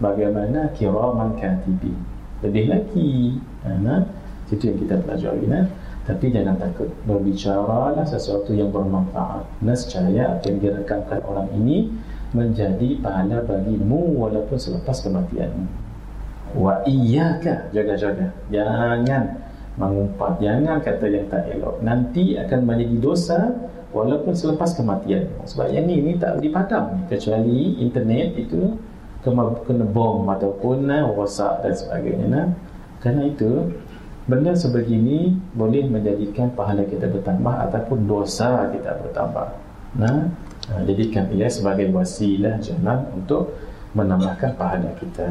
Bagaimana kiraman katibin, lebih lagi. Itu yang kita pelajari. Tapi jangan takut, berbicaralah sesuatu yang bermanfaat. Nescaya apa yang dirakamkan orang ini menjadi pahala bagimu walaupun selepas kematianmu. Wa iyyaka, jaga-jaga, jangan mengumpat, jangan kata yang tak elok, nanti akan menjadi dosa walaupun selepas kematian. Sebab yang ni tak dipadam, kecuali internet itu kena bom ataupun rosak dan sebagainya. Kerana itu benda sebegini boleh menjadikan pahala kita bertambah ataupun dosa kita bertambah. Jadikan ia sebagai wasilah, jalan untuk menambahkan pahala kita.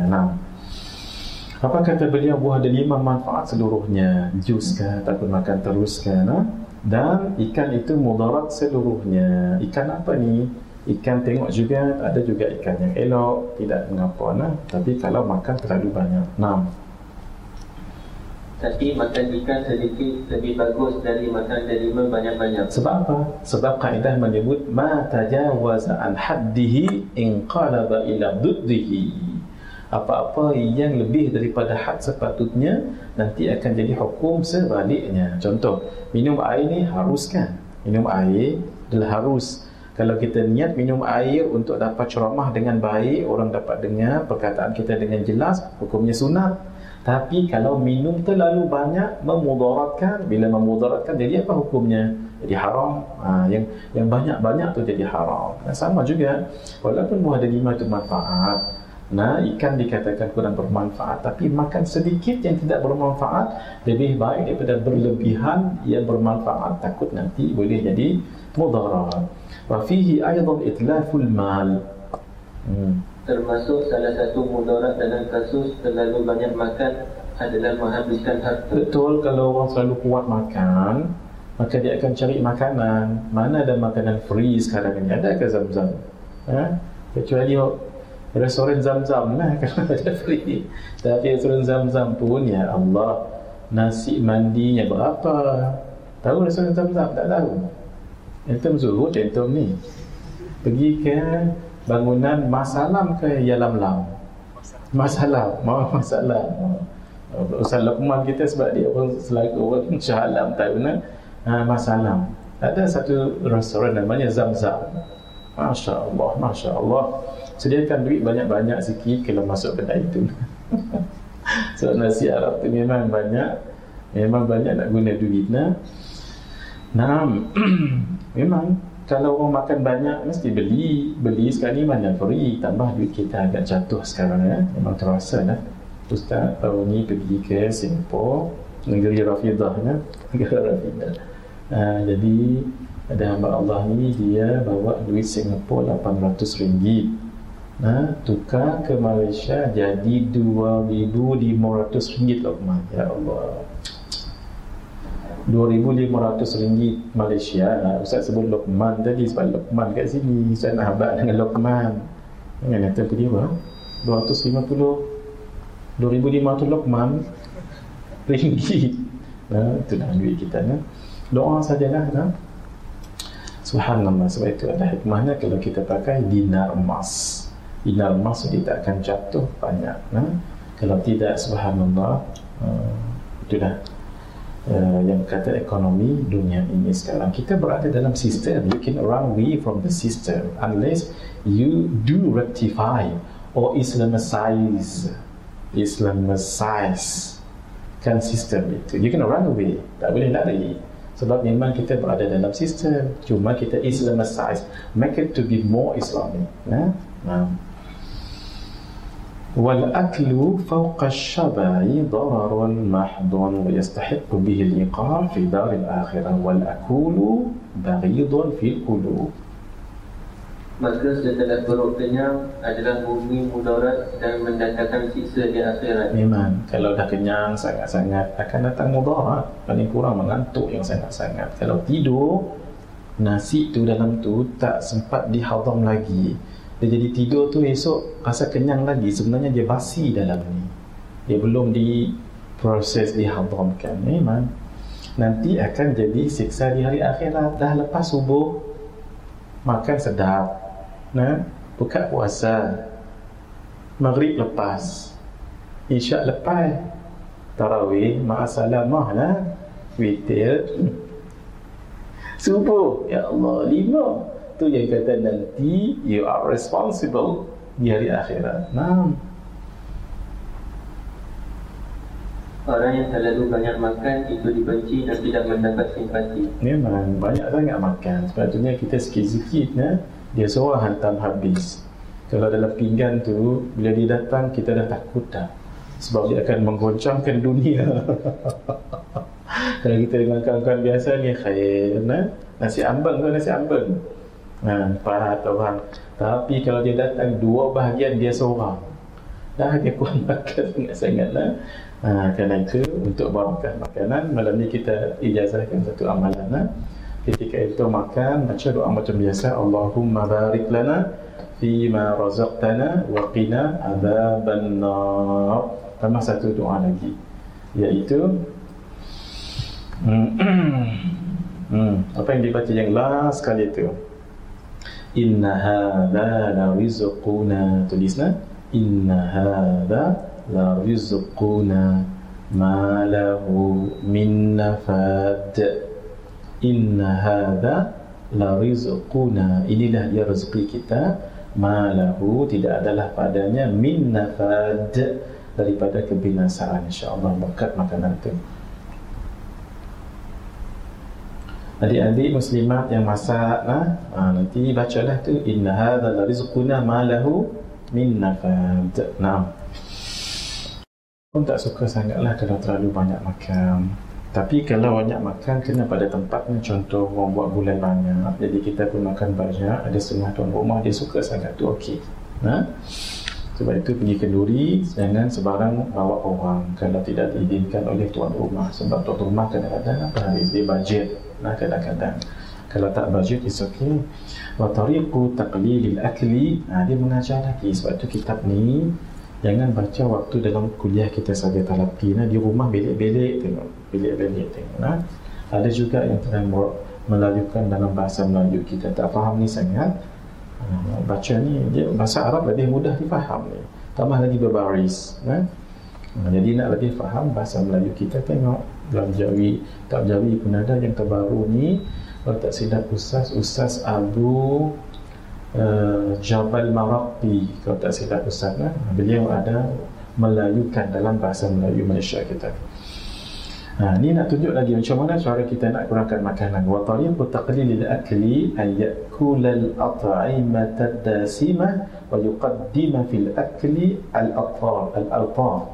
Apa kata beliau? Buah delima manfaat seluruhnya. Jus ke ataupun makan terus ke. Dan ikan itu mudarat seluruhnya. Ikan apa ni? Ikan tengok juga, ada juga ikan yang elok, tidak mengapa. Tapi kalau makan terlalu banyak. Tapi makan ikan sedikit lebih bagus dari makan delima banyak-banyak. Sebab apa? Sebab kaedah menyebut ma tajawaza an haddihi inqalaba ila duddihi. Apa-apa yang lebih daripada had sepatutnya nanti akan jadi hukum sebaliknya. Contoh, minum air ni harus kan? Minum air adalah harus. Kalau kita niat minum air untuk dapat ceramah dengan baik, orang dapat dengar perkataan kita dengan jelas, hukumnya sunat. Tapi kalau minum terlalu banyak memudaratkan, bila memudaratkan jadi apa hukumnya? Jadi haram. Yang banyak-banyak tu jadi haram. Sama juga, walaupun buah delima itu manfaat, ikan dikatakan kurang bermanfaat, tapi makan sedikit yang tidak bermanfaat lebih baik daripada berlebihan yang bermanfaat, takut nanti boleh jadi mudarat. Wa fihi aidan itlaful mal. Termasuk salah satu mudarat dalam kasus terlalu banyak makan adalah menghabiskan harta. Betul, kalau orang selalu kuat makan, maka dia akan cari makanan. Mana ada makanan free sekarang ni? Ada ke Zam-Zam? Kecuali restoran Zam-Zam lah kalau ada free. Tapi restoran Zam-Zam pun, ya Allah, nasi mandinya berapa? Tahu restoran Zam-Zam? Tak tahu. Entum Zuhud, entum ni pergi ke bangunan Masalam ke Yalam-Lam? Masalam. Ustaz Luqman kita sebab dia orang selaku orang Shah Alam tahu Masalam. Ada satu restoran namanya Zam-Zam. Masya Allah. Sediakan duit banyak-banyak sikit kalau masuk kedai itu. So nasi Arab tu memang banyak nak guna duit. Memang kalau orang makan banyak mesti beli sekali mana free, tambah duit kita agak jatuh sekarang memang terasa Ustaz tahun ni pergi ke Singapura, negeri Rafidah negara Rafidah. Jadi ada hamba Allah ni, dia bawa duit Singapura RM800, tukar ke Malaysia jadi RM2,500 Luqman. Ya Allah, RM2,500 Malaysia. Ustaz sebut Luqman tadi sebab Luqman kat sini, Ustaz nak habaq dengan Luqman. Jangan kata pergi apa 2,500 Luqman ringgit. Itu dah duit kita. Doa sajalah. Subhanallah. Sebab itu ada hikmahnya kalau kita pakai dinar emas. Dinar emas dia tak akan jatuh banyak. Kalau tidak, subhanallah, itu dah yang kata ekonomi dunia ini sekarang. Kita berada dalam sistem. You can run away from the system unless you do rectify or Islamicize kan sistem itu. You can run away, tak boleh lari, sebab memang kita berada dalam sistem. Cuma kita Islamicize, make it to be more Islamic. والأكل فوق الشبع ضرر محض ويستحق به العقاب في دار الآخرة والأكل بغيض في القلوب. Maka setelah perut kenyang adalah bumi mudarat dan mendatangkan siksa di akhirat. Memang kalau dah kenyang sangat-sangat akan datang mudarat. Paling kurang mengantuk yang sangat-sangat. Kalau tidur, nasi tu dalam tu tak sempat dihadam lagi, dia jadi tidur tu esok rasa kenyang lagi, sebenarnya dia basi dalam ni, dia belum diproses, dihadamkan. Memang nanti akan jadi siksa di hari akhirat. Dah lepas subuh makan sedap, buka puasa, maghrib lepas, isyak lepas, tarawih ma'asalamah witir, subuh, ya Allah 5. Tu yang kata nanti you are responsible di hari akhirat. Orang yang terlalu banyak makan itu dibenci dan tidak mendapat simpati. Memang banyak sangat makan. Sepatutnya kita sikit-sikit, dia seorang hantam habis. Kalau dalam pinggan tu, bila dia datang kita dah takut dah, sebab dia akan menggoncangkan dunia. Kalau kita dengan kawan-kawan biasa ni, khair, nasi ambeng tu nasi ambeng, 4 orang. Tapi kalau dia datang 2 bahagian dia seorang, dah dia kuat makan sangat-sangat kerana itu untuk barakah makanan, malam ni kita ijazahkan satu amalan. Ketika itu makan, baca doa macam biasa, Allahumma barik lana fima razaqtana wa qina adzaban nar. Tambah satu doa lagi, iaitu apa yang dibaca yang last kali itu, inna hadza la rizquna. Tulisna inna hadza la rizquna ma lahu min nafad. Inna hadza la rizquna, inilah dia rezeki kita, ma lahu, tidak adalah padanya, min nafad, daripada kebinasaan, insya-Allah berkat makanan itu. Adik-adik muslimat yang masak nanti bacalah tu, inna hadza la rizquna ma lahu min nafad. Naam. Pun tak suka sangatlah kalau terlalu banyak makan. Tapi kalau banyak makan kena pada tempatnya. Contoh orang buat gulai banyak, jadi kita pun makan banyak. Ada setengah tuan rumah dia suka sangat tu, okey. Sebab itu pergi kenduri jangan sebarang bawa orang kalau tidak diizinkan oleh tuan rumah. Sebab tuan rumah kadang-kadang dia budget. Kadang-kadang kalau tak budget is okey. Wa tariqu taqlilil akli, dia mengajar lagi. Sebab tu kitab ni jangan baca waktu dalam kuliah kita saja talaqqi. Di rumah belik-belik tengok, belik-belik tengok. Ada juga yang tengah melayukan dalam bahasa Melayu, kita tak faham ni sangat. Baca ni dia bahasa Arab lebih mudah difaham ni, tambah lagi berbaris. Jadi nak lebih faham bahasa Melayu kita, tengok dalam Jawi, tak Jawi pun ada yang terbaru ni. Kalau tak silap Ustaz Abu Jabal Maraqi, kalau tak silap Ustaz, beliau ada melayukan dalam bahasa Melayu Malaysia kita. Ni nak tunjuk lagi macam mana cara kita nak kurangkan makanan. Wa tariqu taqlilil akli ay yakula al-at'imata ad-dasimah wa yuqaddima fil akli al-altar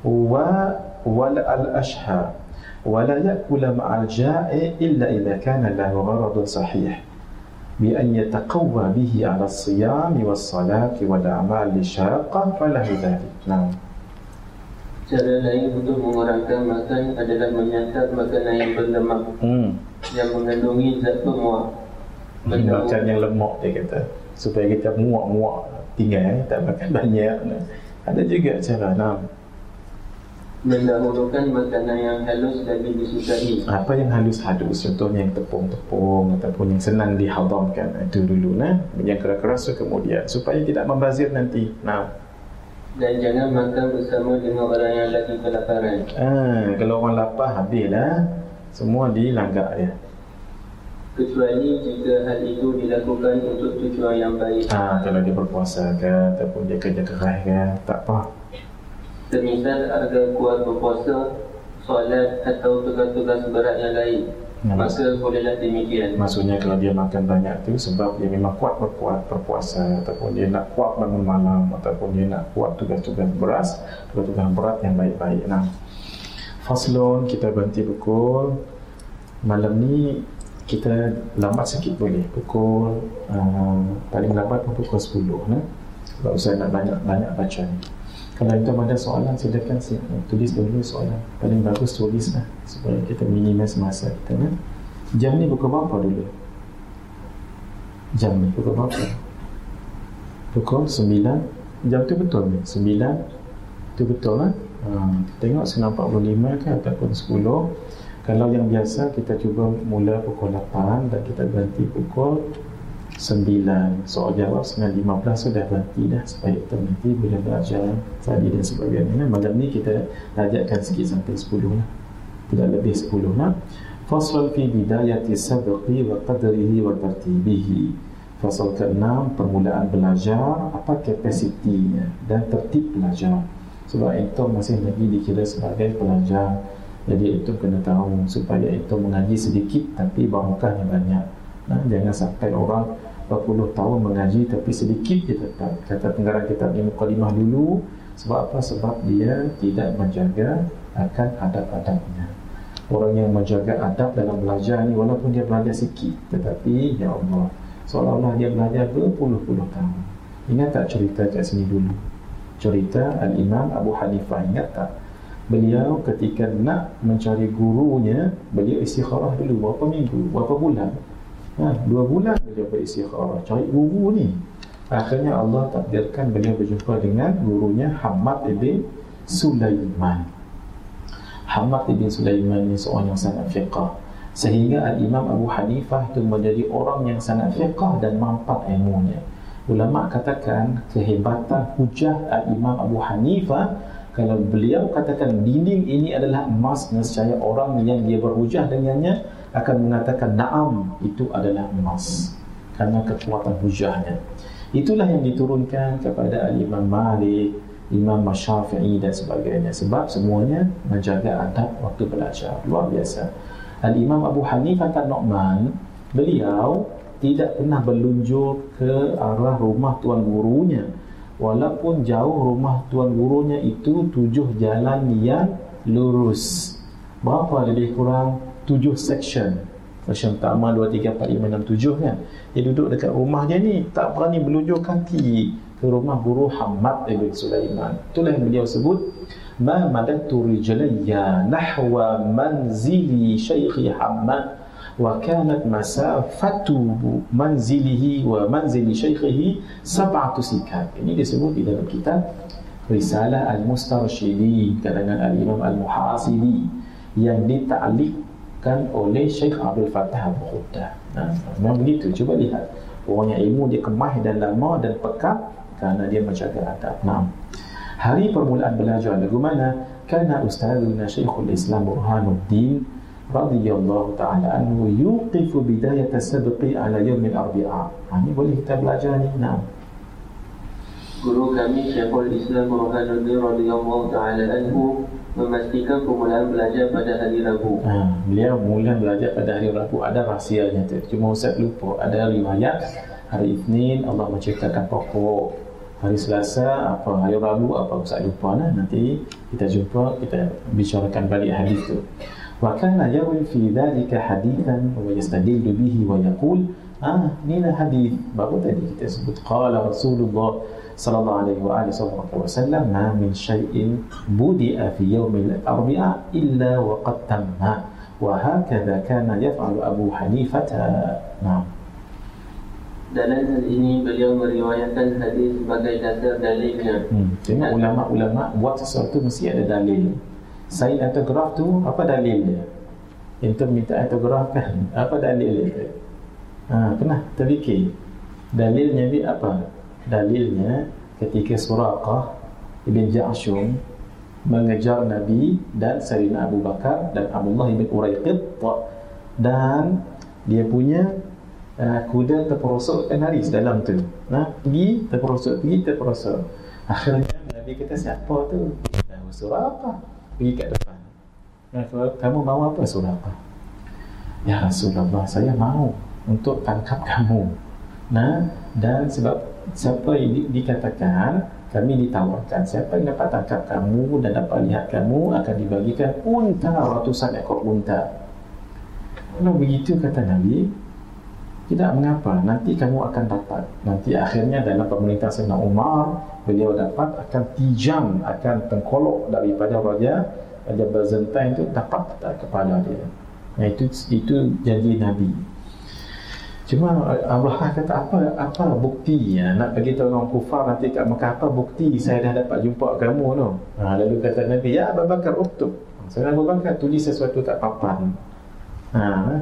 wa al-ashha wa la yakula ma'al ja'i illa idha kana lahu gharadun sahih bi an yataqawwa bihi 'ala as-siyam was-salati wal a'mal syaqqa falahu dhalik. Cara lain untuk mengurangkan makan adalah menyantap makanan yang berlemak, yang mengandungi zat pemuak. Makan yang lemak, dia kata, supaya kita muak-muak tinggal, tak makan banyak. Ada juga cara. Mendahulukan makanan yang halus lagi disukai. Apa yang halus-halus, contohnya yang tepung-tepung ataupun yang senang dihadamkan, itu dulu. Yang keras-keras kemudian, supaya tidak membazir nanti. Dan jangan makan bersama dengan orang yang lagi kelaparan. Kalau orang lapar, habislah. Semua dilanggak dia. Kecuali jika hal itu dilakukan untuk tujuan yang baik. Kalau dia berpuasa ke, ataupun dia kerja keras ke, tak apa. Semisal agar kuat berpuasa, solat atau tugas-tugas berat yang lain, maka bolehlah demikian. Maksudnya kalau dia makan banyak tu sebab dia memang kuat berpuasa, ataupun dia nak kuat bangun malam, ataupun dia nak kuat tugas-tugas berat yang baik-baik. Faslon, kita berhenti pukul malam ni, kita lambat sikit boleh, pukul paling lambat pukul 10. Sebab saya nak banyak baca ni. Kalau itu ada soalan, silakan tulis dulu soalan. Paling bagus tulislah supaya kita minimize masa kita. Jam ni pukul berapa dulu? Jam ni pukul berapa? Pukul 9. Jam tu betul ni? 9 tu betul tengok 9.45 ke ataupun 10. Kalau yang biasa kita cuba mula pukul 8 dan kita berhenti pukul 9. Soal jawab 9.15 sudah berhenti dah, supaya kita nanti boleh belajar tadi dan sebagainya. Malam ni kita lajakkan sikit sampai 10 tidak lebih 10. Fasal fi bidayati sabqi wa qadrihi wa tartibihi. Fasal ke-6, permulaan belajar, apa kapasitinya dan tertib belajar. Sebab itu masih lagi dikira sebagai pelajar, jadi itu kena tahu supaya itu mengaji sedikit tapi barokahnya banyak. Jangan sampai orang berpuluh tahun mengaji tapi sedikit dia tetap. Kata penggarang kitab ni mukadimah dulu. Sebab apa? Sebab dia tidak menjaga akan adab-adabnya. Orang yang menjaga adab dalam belajar ni, walaupun dia belajar sikit, tetapi ya Allah, seolah-olah dia belajar berpuluh-puluh tahun. Ingat tak cerita kat sini dulu? Cerita Al-Imam Abu Hanifah, ingat tak? Beliau ketika nak mencari gurunya, beliau istikharah dulu berapa minggu, berapa bulan? 2 bulan beliau beristikharah cari guru ni. Akhirnya Allah takdirkan beliau berjumpa dengan gurunya Hamad ibn Sulaiman. Hamad ibn Sulaiman ni seorang yang sangat fiqah, sehingga Al-Imam Abu Hanifah itu menjadi orang yang sangat fiqah dan mampat ilmunya. Ulama katakan kehebatan hujah Al-Imam Abu Hanifah, kalau beliau katakan dinding ini adalah emas, nescaya orang yang dia berhujah dengannya akan mengatakan na'am, itu adalah emas karena kekuatan hujahnya. Itulah yang diturunkan kepada Al-Imam Malik, Imam Syafi'i dan sebagainya, sebab semuanya menjaga adab waktu belajar. Luar biasa. Al-Imam Abu Hanifah An-Nu'man, beliau tidak pernah berlunjur ke arah rumah tuan gurunya, walaupun jauh rumah tuan gurunya itu 7 jalan yang lurus. Berapa lebih kurang 7 section. Section pertama 2, 3, 4, 5, 6, 7 kan. Dia duduk dekat rumah dia ni, tak berani berlunjur kaki ke rumah guru Hamad ibn Sulaiman. Itulah yang beliau sebut, ma madatu rijlayya nahwa manzili Syekh Hamad wa kanat masafatu manzilihi wa manzili Syekhihi 7 sikat. Ini disebut di dalam kitab Risalah Al-Mustarsyidin karangan Al-Imam Al-Muhasibi yang ditaklikkan oleh Syekh Abdul Fattah Al-Khuddah. Memang begitu. Cuba lihat, orang yang ilmu dia kemah dan lama dan pekat kerana dia menjaga adab. Hari permulaan belajar lagu mana? Kana ustazuna Syekhul Islam Burhanuddin radhiyallahu ta'ala anhu yuqifu bidayat as-sabqi ala yawm al-arbi'a. Ini boleh kita belajar ni. Guru kami Syekhul Islam Burhanuddin radhiyallahu ta'ala anhu memastikan permulaan belajar pada hari Rabu. Beliau mula belajar pada hari Rabu. Ada rahsianya tu. Cuma Ustaz lupa. Ada riwayat hari Isnin Allah menciptakan pokok, hari Selasa apa, hari Rabu apa, Ustaz lupa lah. Nanti kita jumpa, kita bicarakan balik hadis tu. Wa kana yarwi fi dhalika hadithan wa yastadillu bihi wa yaqul, ni lah hadis baru tadi kita sebut, qala Rasulullah sallallahu alaihi wa alihi wasallam, ma min syai'in budi'a fi yaumil arbi'a illa wa qad tamma wa hakadha kana yaf'alu Abu Hanifah. Dalam hal ini beliau meriwayatkan hadis sebagai dasar dalilnya. Tengok ulama-ulama buat sesuatu mesti ada dalil. Sign autograph tu apa dalil dia? Kita minta autograph kan, apa dalil dia? Pernah terfikir dalilnya dia apa? Dalilnya ketika Suraqah ibn Ja'shum mengejar Nabi dan Sayyidina Abu Bakar dan Abdullah ibn Uraiqid, dan dia punya kuda terperosok kan haris dalam tu. Pergi terperosok. Akhirnya Nabi kata, siapa tu? Suraqah. Pergi kat depan. Kamu mahu apa Suraqah? Ya Rasulullah, saya mahu untuk tangkap kamu. Dan sebab siapa dikatakan, kami ditawarkan, siapa yang dapat tangkap kamu dan dapat lihat kamu akan dibagikan unta, ratusan ekor unta. Kalau begitu kata Nabi, tidak mengapa, nanti kamu akan dapat. Nanti akhirnya dalam pemerintahan Sayyidina Umar, beliau dapat akan tijam, akan tengkolok daripada Raja Byzantine itu, dapat kepala dia. Itu janji Nabi. Cuma Allah kata, apa bukti nak bagi tahu orang kufar nanti kat Mekah, apa bukti saya dah dapat jumpa kamu tu? Lalu kata Nabi, ya Abu Bakar uktub. Sayyidina Abu Bakar tulis sesuatu kat papan.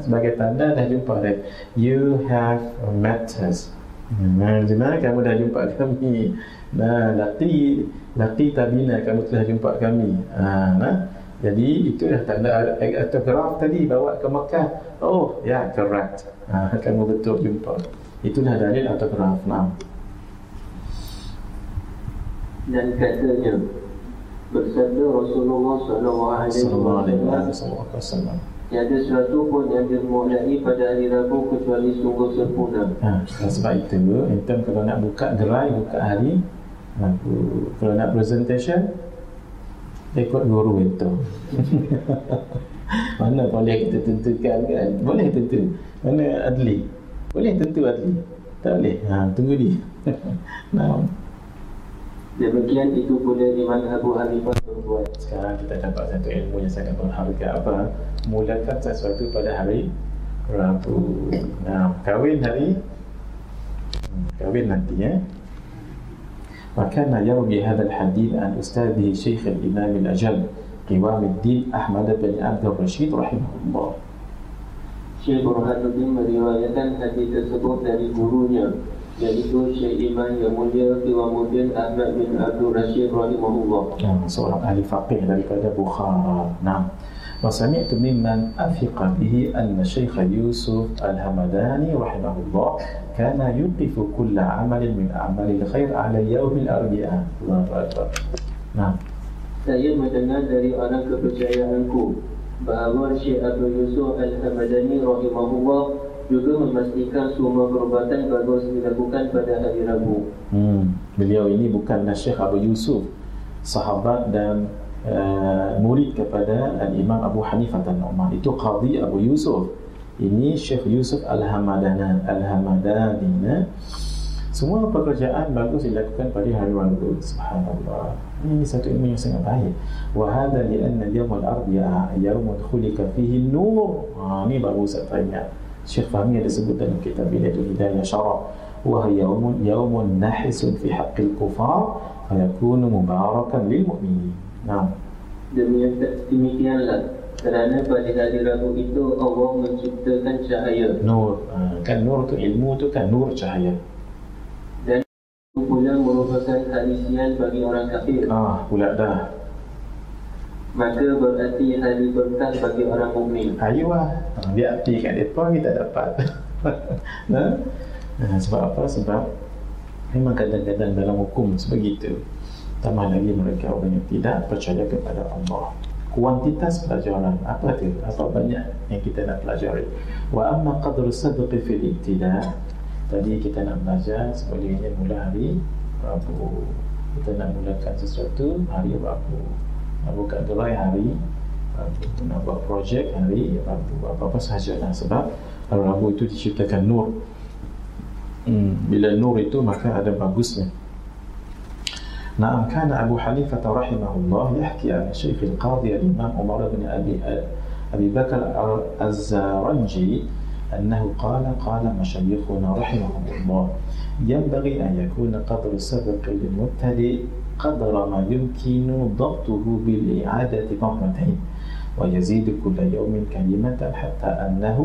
Sebagai tanda dah jumpa dia. You have met us. Dimana kamu dah jumpa kami. Lati tabina, kamu telah jumpa kami. Jadi itu dah tanda autograf tadi bawa ke Mekah. Oh ya, correct. Kamu betul jumpa. Itulah dalil autograf. Dan katanya, bersabda Rasulullah SAW, tiada sesuatu pun yang dimulai pada hari Rabu kecuali sungguh sempurna. Sebab itu, kalau nak buka gerai, buka hari Rabu. Kalau nak presentation, ikut guru itu. Mana boleh kita tentukan kan? Boleh tentu. Mana adli? Boleh tentu adli. Tak boleh. Tunggu dia. Demikian itu pula Imam Abu Hanifah berbuat. Sekarang kita dapat satu ilmu yang sangat berharga. Apa? Mulakan sesuatu pada hari Rabu. Kahwin nanti Maka yarwi hadha al-hadith an ustadhi Syekh al-Imam al-Ajal Qiwamuddin Ahmad bin Abdul Rashid rahimahullah. Syekh Burhanuddin meriwayatkan hadis tersebut dari gurunya, yaitu Syekh Imam yang mulia Qiwamuddin Ahmad bin Abdul Rashid rahimahullah, seorang ahli faqih daripada Bukhara. وسمعت ممن أثق به أن الشيخ يوسف الهمداني رحمه الله كان يوقف كل عمل من أعمال الخير على يوم الأربعاء. الله أكبر. نعم. Saya mendengar dari orang kepercayaanku bahawa Syekh Abdul Yusuf Al-Hamadani rahimahullah juga memastikan semua perubatan bagus dilakukan pada hari Rabu. Beliau ini bukanlah Syekh Abu Yusuf, sahabat dan murid kepada Al-Imam Abu Hanifah An-Nu'man. Itu Qadhi Abu Yusuf. Ini Syekh Yusuf Al-Hamadani. Semua pekerjaan bagus dilakukan pada hari Rabu. Subhanallah. Ini satu ilmu yang sangat baik. Wa hadha li'anna yawm al-arbi'a yawmun khuliqa fihi an-nur. Ini baru saya tanya. Syekh Fahmi ada sebut dalam kitab Bidayatul Hidayah Syarah. Wa yawmun nahisun fi haqqil kufar fa yakunu mubarakan lil mu'minin. Nah, demikianlah kerana pada hari Rabu itu Allah menciptakan cahaya. Nur, kan nur tu ilmu tu kan nur cahaya. Dan pula merupakan hari sial bagi orang kafir. Pula dah. Maka berarti hari berkah bagi orang mukmin. Ayuh, dia arti kat depa kita dapat. Sebab apa? Sebab memang kadang-kadang dalam hukum sebegitu. Tambah lagi mereka orang yang tidak percaya kepada Allah. Kuantitas pelajaran apa tu? Apa banyak yang kita nak pelajari. Wa amma qadru sadqi fil ibtida'. Tadi kita nak belajar sebenarnya mula hari Rabu. Kita nak mulakan sesuatu hari Rabu. Bukan mulai hari Rabu. Nak buat projek hari Rabu. Apa-apa sahajalah. Sebab hari Rabu itu diciptakan nur. Bila nur itu maka ada bagusnya. نعم كان أبو حنيفة رحمه الله يحكي عن الشيخ القاضي الإمام عمر بن أبي بكر الزرنجي أنه قال مشايخنا رحمهم الله ينبغي أن يكون قدر السبق للمبتدئ قدر ما يمكن ضبطه بالإعادة مرتين ويزيد كل يوم كلمة حتى أنه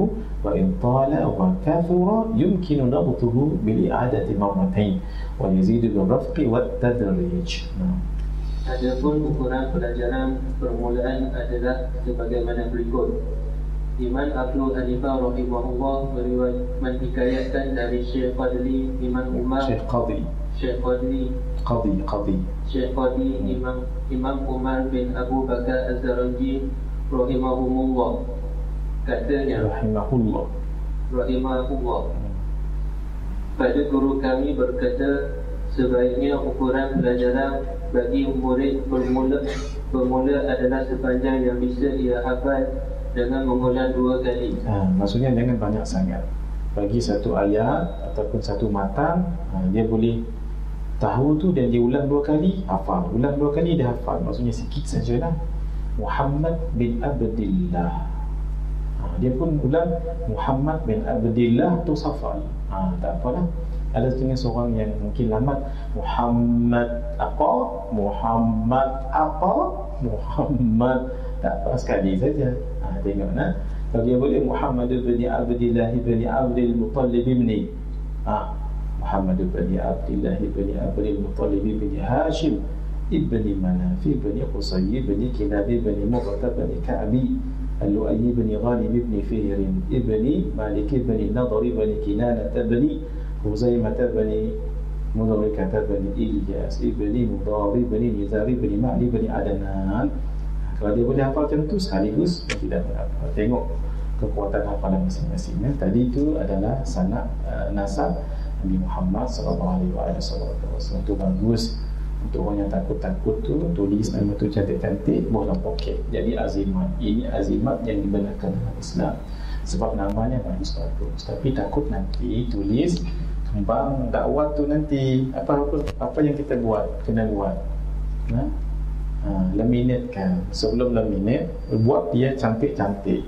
وإن طال وكثر يمكن ضبطه بالإعادة مرتين ويزيد بالرفق والتدريج. Adapun ukuran pelajaran permulaan adalah sebagaimana berikut. Imam Abu Hanifah rahimahullah menghikayatkan dari Syekh Qadri Imam Umar Imam Umar bin Abu Bakar Az-Zaranji rahimahumullah. Katanya rahimahullah. Pada guru kami berkata, sebaiknya ukuran pelajaran bagi murid bermula adalah sepanjang yang bisa ia hafal dengan mengulang 2 kali. Maksudnya jangan banyak sangat. Bagi satu ayat ataupun satu matan, dia boleh tahu tu dan dia ulang 2 kali, hafal. Ulang 2 kali dia hafal. Maksudnya sikit sajalah. Muhammad bin Abdillah. Dia pun ulang Muhammad bin Abdillah tu hafal. Tak apalah. Ada setengah seorang yang mungkin lambat Muhammad tak apa, sekali saja. Tengok nah. Kalau dia boleh Muhammad bin Abdillah bin Abdul Muttalib bin Muhammad bin Abdillah bin Abdul Muttalib bin Hashim ibn Manaf bin Qusay bin Kilab bin Murrah bin Ka'bi Al-Lu'ay bin Ghalib bin Fihr ibn Malik bin Nadr bin Kinanah bin Huzaimah bin Mudrikah bin Ilyas ibn Mudari bin Nizari bin Ma'li bin Adnan. Kalau dia boleh hafal macam tu sekaligus, tidak apa. Tengok kekuatan hafalan masing-masing. Tadi itu adalah sanad nasab Nabi Muhammad sallallahu alaihi wasallam. Itu bagus untuk orang yang takut-takut tu, tulis nama tu cantik-cantik, buatlah poket. Jadi azimat. Ini azimat yang dibenarkan dalam Islam. Sebab namanya bagus-bagus. Tapi takut nanti tulis kembang dakwah tu nanti apa yang kita buat kena buat. Laminate kan. Sebelum laminate, buat dia cantik-cantik.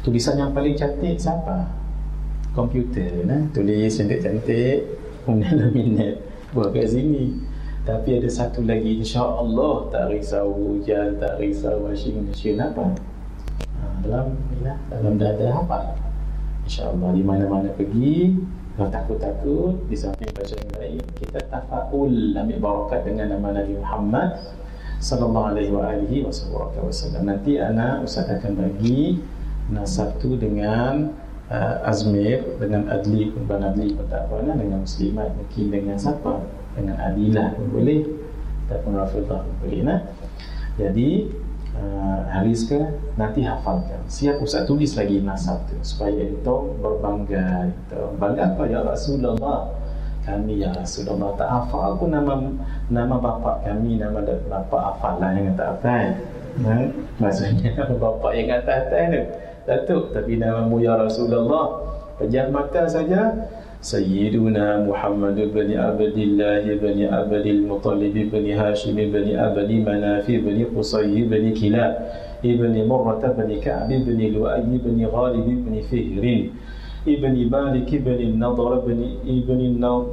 Tulisan yang paling cantik siapa? Komputer. Tulis cantik-cantik, kemudian laminate, buat kat sini. Tapi ada satu lagi, insya-Allah, tak risau hujan, tak risau washing machine apa. Dalam dada apa? InsyaAllah di mana-mana pergi. Kalau takut-takut, di samping baca yang lain, kita tafaul, ambil barakat dengan nama Nabi Muhammad sallallahu alaihi wasallam. Nanti Ustaz akan bagi nasab tu dengan Azmir, dengan Adli pun, Adli pun tak apa, dengan Muslimat, mungkin dengan siapa, dengan Adilah pun boleh, ataupun Rafidah pun boleh. Jadi Haris ke, nanti hafalkan. Siap Ustaz tulis lagi nasab tu supaya itu berbangga. Bangga apa? Ya Rasulullah, kami ya Rasulullah tak hafal pun nama bapa kami, nama bapa hafal lah yang tak hafal. Maksudnya nama bapa yang atas-atas tu Datuk, tapi namamu ya Rasulullah. Pejam mata saja. Sayyiduna Muhammad bin Abdillah bin Abdil Muttalib bin Hashim bin Abdi Manaf bin Qusay bin Kilab bin Murrah bin Ka'b bin Lu'ay bin Ghalib bin Fihr ibn Malik bin Nadar bin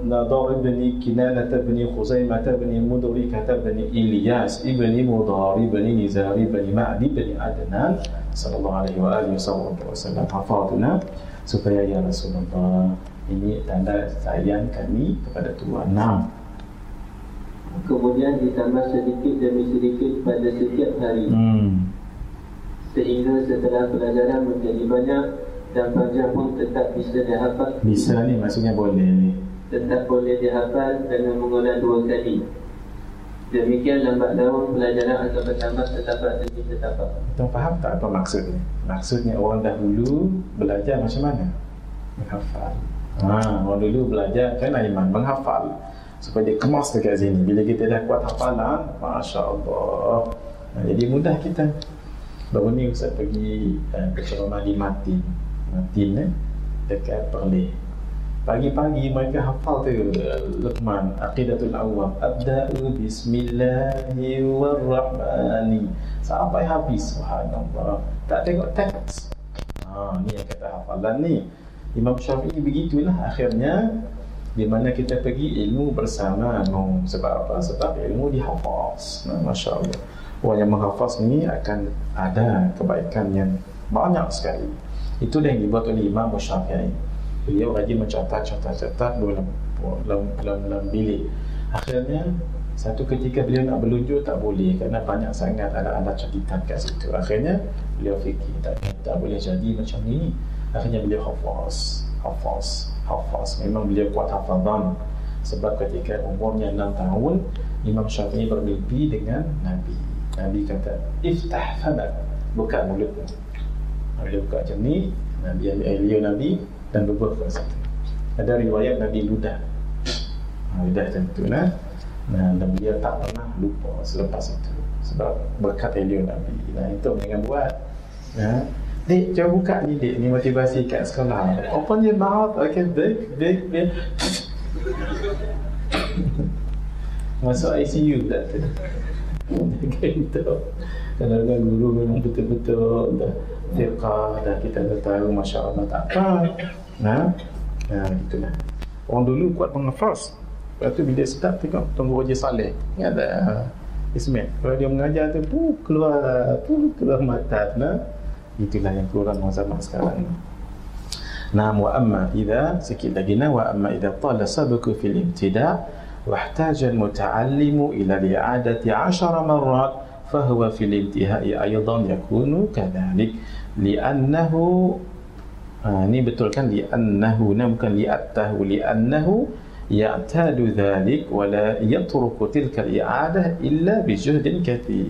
Nadar bin Kinanah bin Khuzaimah bin Mudrikah bin Ilyas ibn Mudar bin Nizar bin Ma'di bin Adnan sallallahu alaihi wasallam. Hafadna supaya ya Rasulullah, ini tanda sayang kami kepada Tuhan. Kemudian ditambah sedikit demi sedikit pada setiap hari, sehingga setelah pelajaran menjadi banyak dan panjang pun tetap bisa dihafal. Bisa ni maksudnya boleh. Tetap boleh dihafal dengan mengulang 2 kali. Demikian lambat laun pelajaran akan bertambah setapak demi setapak. Tuan faham tak apa maksudnya? Maksudnya orang dahulu belajar macam mana? Menghafal. Orang dulu belajar kan iman, menghafal supaya dia kemas dekat sini. Bila kita dah kuat hafalan, Masya Allah, jadi mudah kita. Baru ni Ustaz pergi ke ceramah di Matin dekat Perlis. Pagi-pagi mereka hafal tu Luqman, Aqidatul Awwam, Abda'u Bismillahirrahmanirrahim sampai habis. Subhanallah, tak tengok teks. Ni yang kata hafalan ni. Imam Syafi'i begitulah akhirnya, di mana kita pergi ilmu bersama. Sebab apa? Sebab ilmu dihafaz. Masya Allah, orang yang menghafaz ni akan ada kebaikan yang banyak sekali. Itu yang dibuat oleh Imam Syafi'i. Beliau rajin mencatat dalam bilik. Akhirnya satu ketika beliau nak berlunjur tak boleh kerana banyak sangat alat-alat cakitan kat situ. Akhirnya beliau fikir tak boleh jadi macam ni. Akhirnya beliau hafaz. Memang beliau kuat hafazan. Sebab ketika umurnya 6 tahun, Imam Syafi'i bermimpi dengan Nabi. Nabi kata, iftah fadak, buka mulutmu. Beliau buka macam ni, Nabi ambil air liur Nabi dan berbuah kat situ. Ada riwayat Nabi ludah macam tu dan beliau tak pernah lupa selepas itu, sebab berkat air liur Nabi. Itu jangan buat. Dek, cuba buka ni dek, ni motivasi kat sekolah. Open your mouth, okay, big. Masuk ICU dah tu. Gitu. Kadang-kadang guru memang betul-betul dah fiqah, dah kita dah tahu, Masya Allah, tak apa. Itulah. Orang dulu kuat menghafaz. Lepas tu bila sedap tengok Tunggu Haji Saleh, ingat tak Ismail, kalau dia mengajar tu keluar mata. Itulah yang kurang orang zaman sekarang. Wa amma idza, sikit lagi wa amma idza tala sabqu fil ibtida' wahtaja al-muta'allimu ila li'adati 10 marrat fahuwa fil intihai aydan yakunu kadhalik li'annahu ini betul kan, li'annahu, bukan li'attahu, li'annahu ya'tadu dhalik wa la yatruku tilka al-i'adah illa bijuhdin kathir.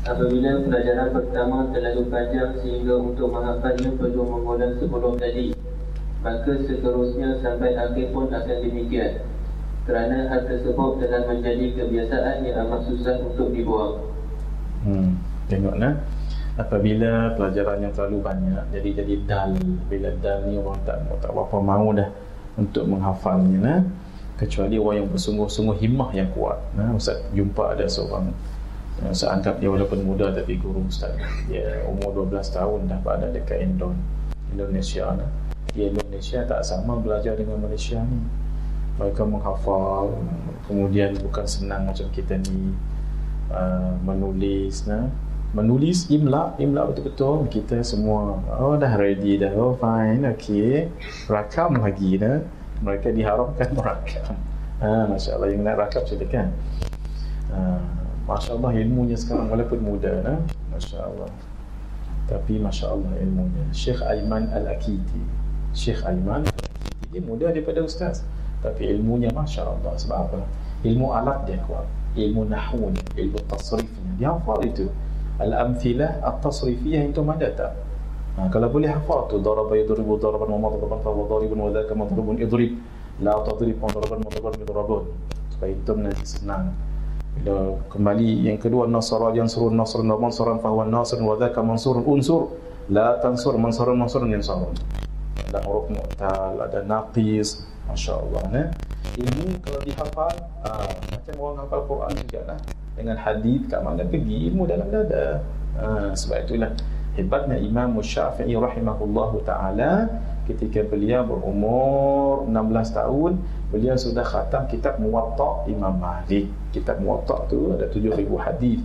Apabila pelajaran pertama terlalu panjang sehingga untuk menghafalnya perlu mengulang 10 kali, maka seterusnya sampai akhir pun akan demikian, kerana hal tersebut telah menjadi kebiasaan yang amat susah untuk dibuang. Tengoklah, apabila pelajaran yang terlalu banyak jadi dal. Bila dal ni orang tak berapa mahu dah untuk menghafalnya, kecuali orang yang bersungguh-sungguh himmah yang kuat. Ustaz jumpa ada seorang, saya anggap dia walaupun muda tapi guru Ustaz. Dia umur 12 tahun dah berada dekat Indonesia. Di Indonesia tak sama belajar dengan Malaysia ni. Mereka menghafal, kemudian bukan senang macam kita ni menulis imla betul-betul. Kita semua dah ready dah, fine, okay, rakam lagi dah. Mereka diharamkan merakam. Masya Allah, yang nak rakam silakan. Masya Allah ilmunya sekarang walaupun muda, Masya Allah. Tapi Masya Allah ilmunya. Syekh Aiman Al-Akidi, Syekh Aiman Al-Akidi, dia muda daripada ustaz, tapi ilmunya Masya Allah. Sebab apa? Ilmu alat dia kuat, ilmu nahwu, ilmu tasrifnya dia hafal itu. Al-amthilah at-tasrifiyah itu ada tak? Kalau boleh hafal tu, daraba yadribu daraban wa madaraban fa daribun wa dzaka madrubun idrib la tadrib daraban madaraban idrabun. Supaya itu nanti senang. Bila kembali yang kedua, nasara yansuru nasran wa mansuran fa huwa nasrun wa dzaka mansurun unsur la tansur mansuran mansurun yansarun. Ada huruf mu'tal, ada naqis, Masya Allah. Ilmu kalau dihafal, macam orang hafal Quran jugalah. Dengan hadis kat mana pergi, ilmu dalam dada. Sebab itulah hebatnya Imam Syafi'i rahimahullahu ta'ala, ketika beliau berumur 16 tahun, beliau sudah khatam kitab Muwatta' Imam Malik. Kitab Muwatta' tu ada 7,000 hadis.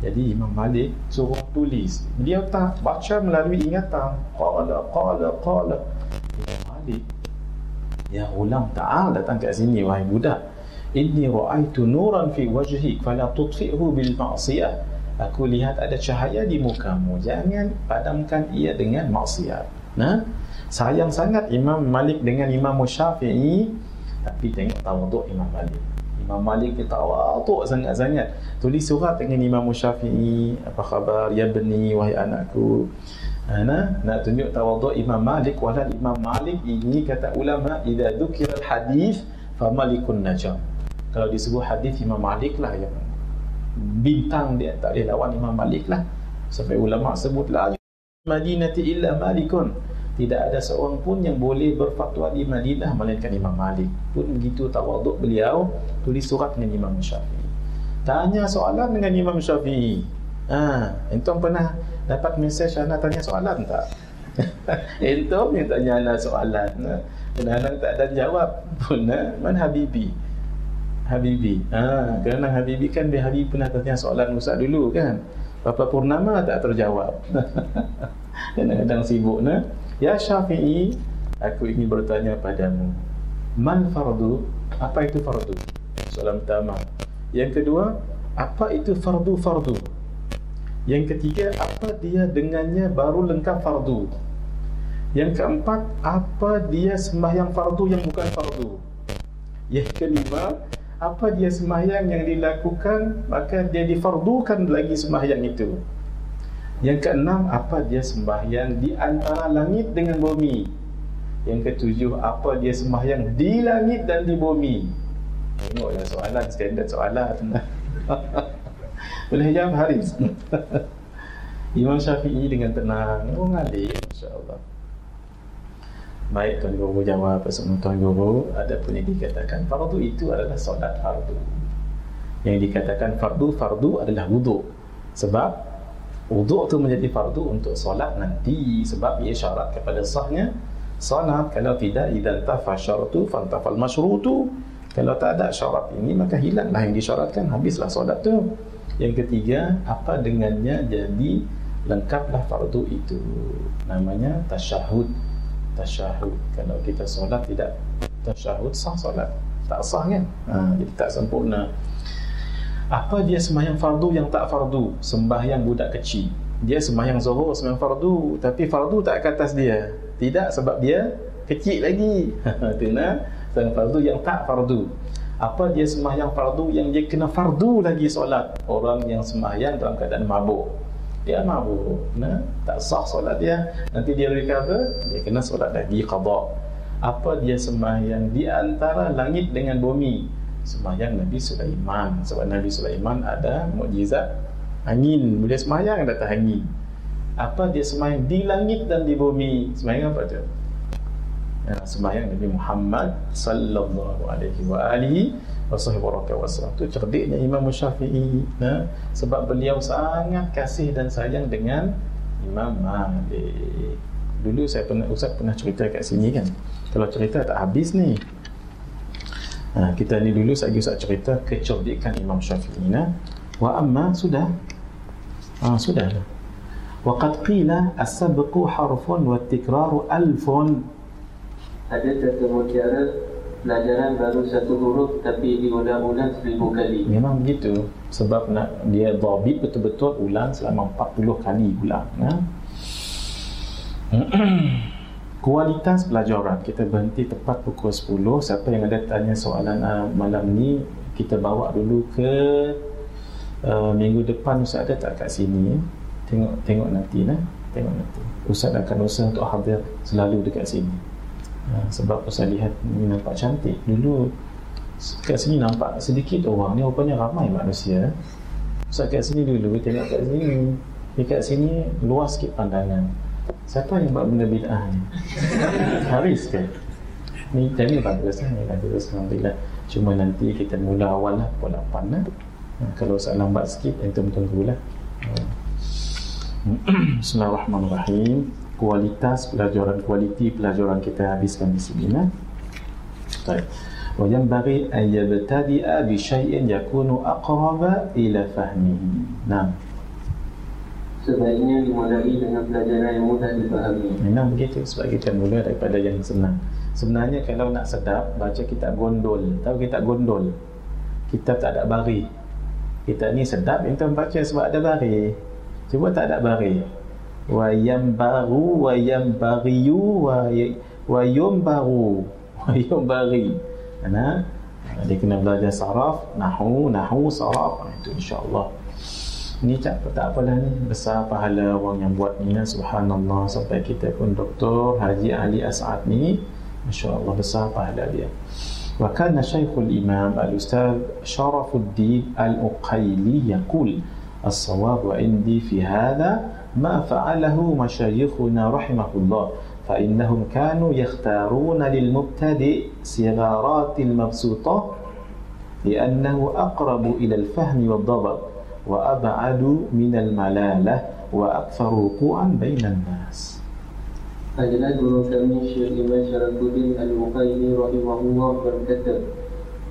Jadi Imam Malik suruh tulis, beliau tak baca melalui ingatan. Qala Imam Malik, ya ulam, ta'al, datang kat sini wahai budak. Inni ra'aitu nuran fi wajhik fala tudfi'hu bil ma'siyah. Aku lihat ada cahaya di mukamu, jangan padamkan ia dengan maksiat. Sayang sangat Imam Malik dengan Imam Syafi'i, tapi tengok tawaduk Imam Malik. Imam Malik dia tawaduk sangat-sangat. Tulis surat dengan Imam Syafi'i, apa khabar ya bani, wahai anakku. Nak tunjuk tawaduk Imam Malik. Walal Imam Malik ini, kata ulama, idza dzukira al-hadis fa malikun najam. Kalau disebut hadis, Imam Malik lah yang bintang dia, tak boleh lawan Imam Malik lah. Sampai ulama sebutlah Madinati illa Malikun, tidak ada seorang pun yang boleh berfatwa di Madinah melainkan Imam Malik. Pun begitu tawaduk beliau, tulis surat dengan Imam Syafi'i, tanya soalan dengan Imam Syafi'i. Entum pernah dapat mesej Ana tanya soalan tak? Entum yang tanya Ana soalan, Ana tak ada jawab pun. Mana Habibi, kerana Habibi kan dia Habib pernah tanya soalan Ustaz dulu kan, Bapa Purnama tak terjawab. Kadang-kadang sibuk. Ya Syafi'i, aku ingin bertanya padamu, man fardu, apa itu fardu? Soalan pertama. Yang kedua, apa itu fardu? Yang ketiga, apa dia dengannya baru lengkap fardu? Yang keempat, apa dia sembahyang fardu yang bukan fardu? Yang kelima, apa dia sembahyang yang dilakukan maka dia difardukan lagi sembahyang itu? Yang keenam, apa dia sembahyang di antara langit dengan bumi? Yang ketujuh, apa dia sembahyang di langit dan di bumi? Tengoklah soalan, standard soalan. Boleh jawab Haris? Imam Syafi'i dengan tenang, ngalir, insya-Allah. Baik, Tuan Guru jawab. Tuan Guru, ada pun yang dikatakan fardu itu adalah solat fardu. Yang dikatakan fardu adalah wuduk. Sebab wuduk itu menjadi fardu untuk solat nanti. Sebab ia syarat kepada sahnya solat. Kalau tidak, idzan tafa syaratu fantafal masyrutu. Kalau tak ada syarat ini, maka hilanglah yang disyaratkan, habislah solat tu. Yang ketiga, apa dengannya jadi lengkaplah fardu itu. Namanya tasyahud. Kalau kita solat tidak tasyahud, sah solat? Tak sah kan? Jadi tak sempurna. Apa dia sembahyang fardu yang tak fardu? Sembahyang budak kecil, dia sembahyang zuhur, sembahyang fardu, tapi fardu tak ke atas dia. Tidak, sebab dia kecil lagi. Sembahyang fardu yang tak fardu. Apa dia sembahyang fardu yang dia kena fardu lagi solat? Orang yang sembahyang dalam keadaan mabuk, dia mabuk, tak sah solat dia. Nanti dia recover, dia kena solat lagi, qada. Apa dia sembahyang di antara langit dengan bumi? Sembahyang Nabi Sulaiman. Sebab Nabi Sulaiman ada mukjizat angin, boleh sembahyang datang angin. Apa dia sembahyang di langit dan di bumi? Sembahyang apa tu? Sembahyang Nabi Muhammad sallallahu alaihi wa alihi wasallam. Itu cerdiknya Imam Syafi'i, sebab beliau sangat kasih dan sayang dengan Imam Malik. Dulu Ustaz pernah cerita kat sini kan. Kalau cerita tak habis ni. Kita ni dulu Ustaz cerita kecerdikan Imam Syafi'i. Wa amma sudah. Sudahlah. Wa qad qila as-sabqu harfun wa at-tikraru alfun. Ada satu mutiara pelajaran baru satu huruf tapi diulang-ulang 1000 kali. Memang begitu. Sebab nak dia dhabit betul-betul ulang selama 40 kali ulang. Kualitas pelajaran kita berhenti tepat pukul 10. Siapa yang ada tanya soalan malam ni, kita bawa dulu ke minggu depan. Ustaz ada tak kat sini? Tengok nanti lah. Tengok nanti. Ustaz akan usaha untuk hadir selalu dekat sini. Sebab Ustaz lihat ni nampak cantik. Dulu kat sini nampak sedikit orang, ni rupanya ramai manusia. Ustaz kat sini dulu, tengok kat sini. Dekat sini luas sikit pandangan. Siapa yang buat benda bid'ah ni? Haris ke? Ni tadi bagus lah, ni bagus, alhamdulillah. Cuma nanti kita mula awal lah, pukul 8 lah. Kalau Ustaz lambat sikit, yang tunggu lah. Bismillahirrahmanirrahim. Kualiti pelajaran kita habiskan di sini lah. Baik. Wa yanbaghi an yabtadi'a bi syai'in yakunu aqraba ila fahmihi. Nah. Sebaiknya dimulai dengan pelajaran yang mudah dipahami. Memang begitu, sebab kita mula daripada yang senang. Sebenarnya kalau nak sedap, baca kitab gondol. Tahu kitab gondol? Kitab tak ada baris. Kitab ni sedap, kita baca sebab ada baris. Cuba tak ada baris. Wa yambaru wa yambariyu wa yumbaru wa yumbari. Nah, dia kena belajar saraf, nahwu, saraf. Itu insya-Allah. Ni tak apalah ni, besar pahala orang yang buat ni, subhanallah. Sampai kita pun Dr. Haji Ali As'ad ni, masya-Allah besar pahala dia. Wa kana Syekhul Imam Al-Ustaz Sharafuddin Al-Uqayli yaqul as-sawabu 'indi fi hadha ma fa'alahu masyayikhuna rahimahullah fa innahum kanu yakhtaruna lil mubtadi' sigaratil mabsutah li'annahu aqrabu ila al-fahmi wad-dabt wa ab'adu minal malalah wa aktsaru wuqu'an bainan nas. Adalah guru kami Syekh Imam Sharafuddin Al-Uqayli rahimahullah berkata,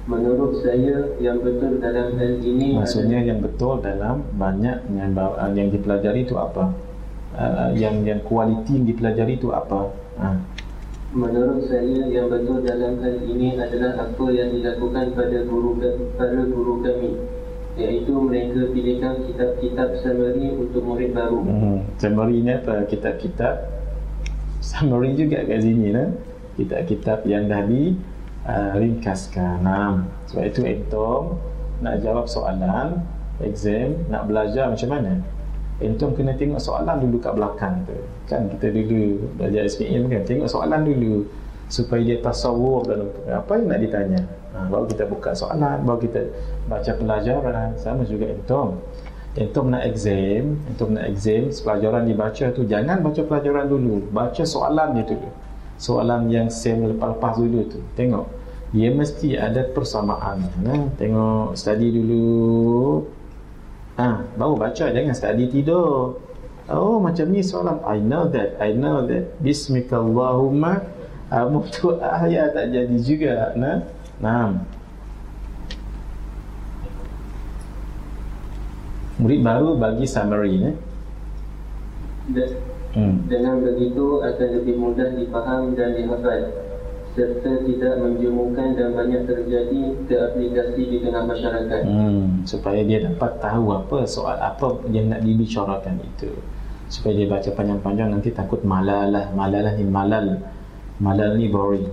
menurut saya yang betul dalam hal ini, maksudnya yang betul dalam banyak yang dipelajari itu apa? Yang kualiti yang dipelajari itu apa? Menurut saya yang betul dalam hal ini adalah apa yang dilakukan pada guru kami, iaitu mereka pilihkan kitab-kitab summary untuk murid baru. Summary ni apa? Kitab-kitab summary juga kat sini lah. Kitab-kitab yang dah ringkaskan. Sebab itu entom nak jawab soalan exam, nak belajar macam mana? Entom kena tengok soalan dulu kat belakang tu. Kan kita dulu belajar SPM kan, tengok soalan dulu supaya dia tasawur dalam apa yang nak ditanya. Baru kita buka soalan, baru kita baca pelajaran. Sama juga entom nak exam, pelajaran dibaca tu jangan baca pelajaran dulu, baca soalan dia dulu. Soalan yang sem lepas dulu tu, tengok dia mesti ada persamaan. Tengok, study dulu, baru baca, jangan study tidur. Oh macam ni soalan, I know that Bismillahumma mutu ayat tak jadi juga. Murid baru bagi summary dengan begitu akan lebih mudah dipaham dan dihafal, serta tidak menjemukan dan banyak terjadi keaplikasi di tengah masyarakat. Supaya dia dapat tahu apa soal apa yang nak dibicarakan itu. Supaya dia baca panjang-panjang nanti takut malalah ni malal ni boring.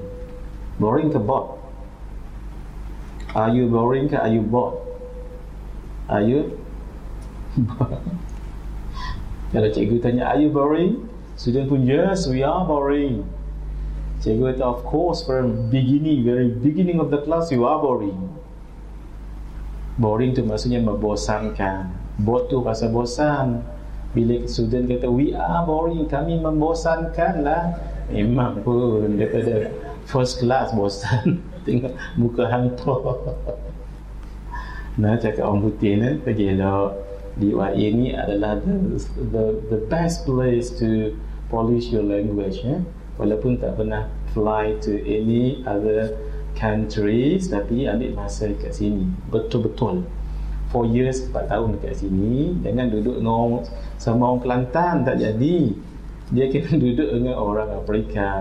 Boring ke bored? Are you boring ke are you bored? Are you kalau cikgu tanya, are you boring? Student pun, yes, we are boring. Cikgu kata, of course, from very beginning of the class, you are boring. Boring tu maksudnya membosankan. Bored tu rasa bosan. Bila student kata, we are boring, kami membosankan lah. Memang pun, daripada first class bosan. Tengok muka hantu. Cakap orang putih ni, pergi elok. Di UAE ni adalah the best place to polish your language. Walaupun tak pernah fly to any other countries, tapi ambil masa kat sini betul-betul 4 years, 4 tahun dekat sini. Jangan duduk dengan sama orang Kelantan, tak jadi. Dia kena duduk dengan orang Afrika,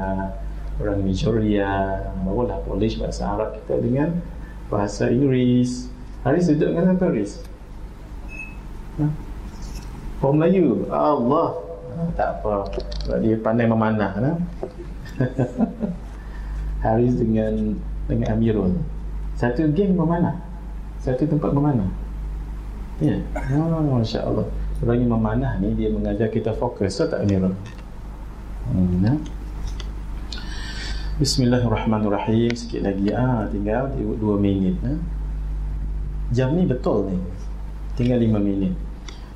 orang Nigeria, barulah polish bahasa Arab kita dengan bahasa Inggeris. Haris duduk dengan siapa Haris? Orang Melayu. Allah. Tak apa, sebab dia pandai memanah. Haris dengan Amirul, satu geng memanah, satu tempat memanah. Ya, Masya Allah. Orang yang memanah ni dia mengajar kita fokus, so tak Amirul? Bismillahirrahmanirrahim. Sikit lagi, tinggal 2 minit. Jam ni betul ni, tinggal 5 minit.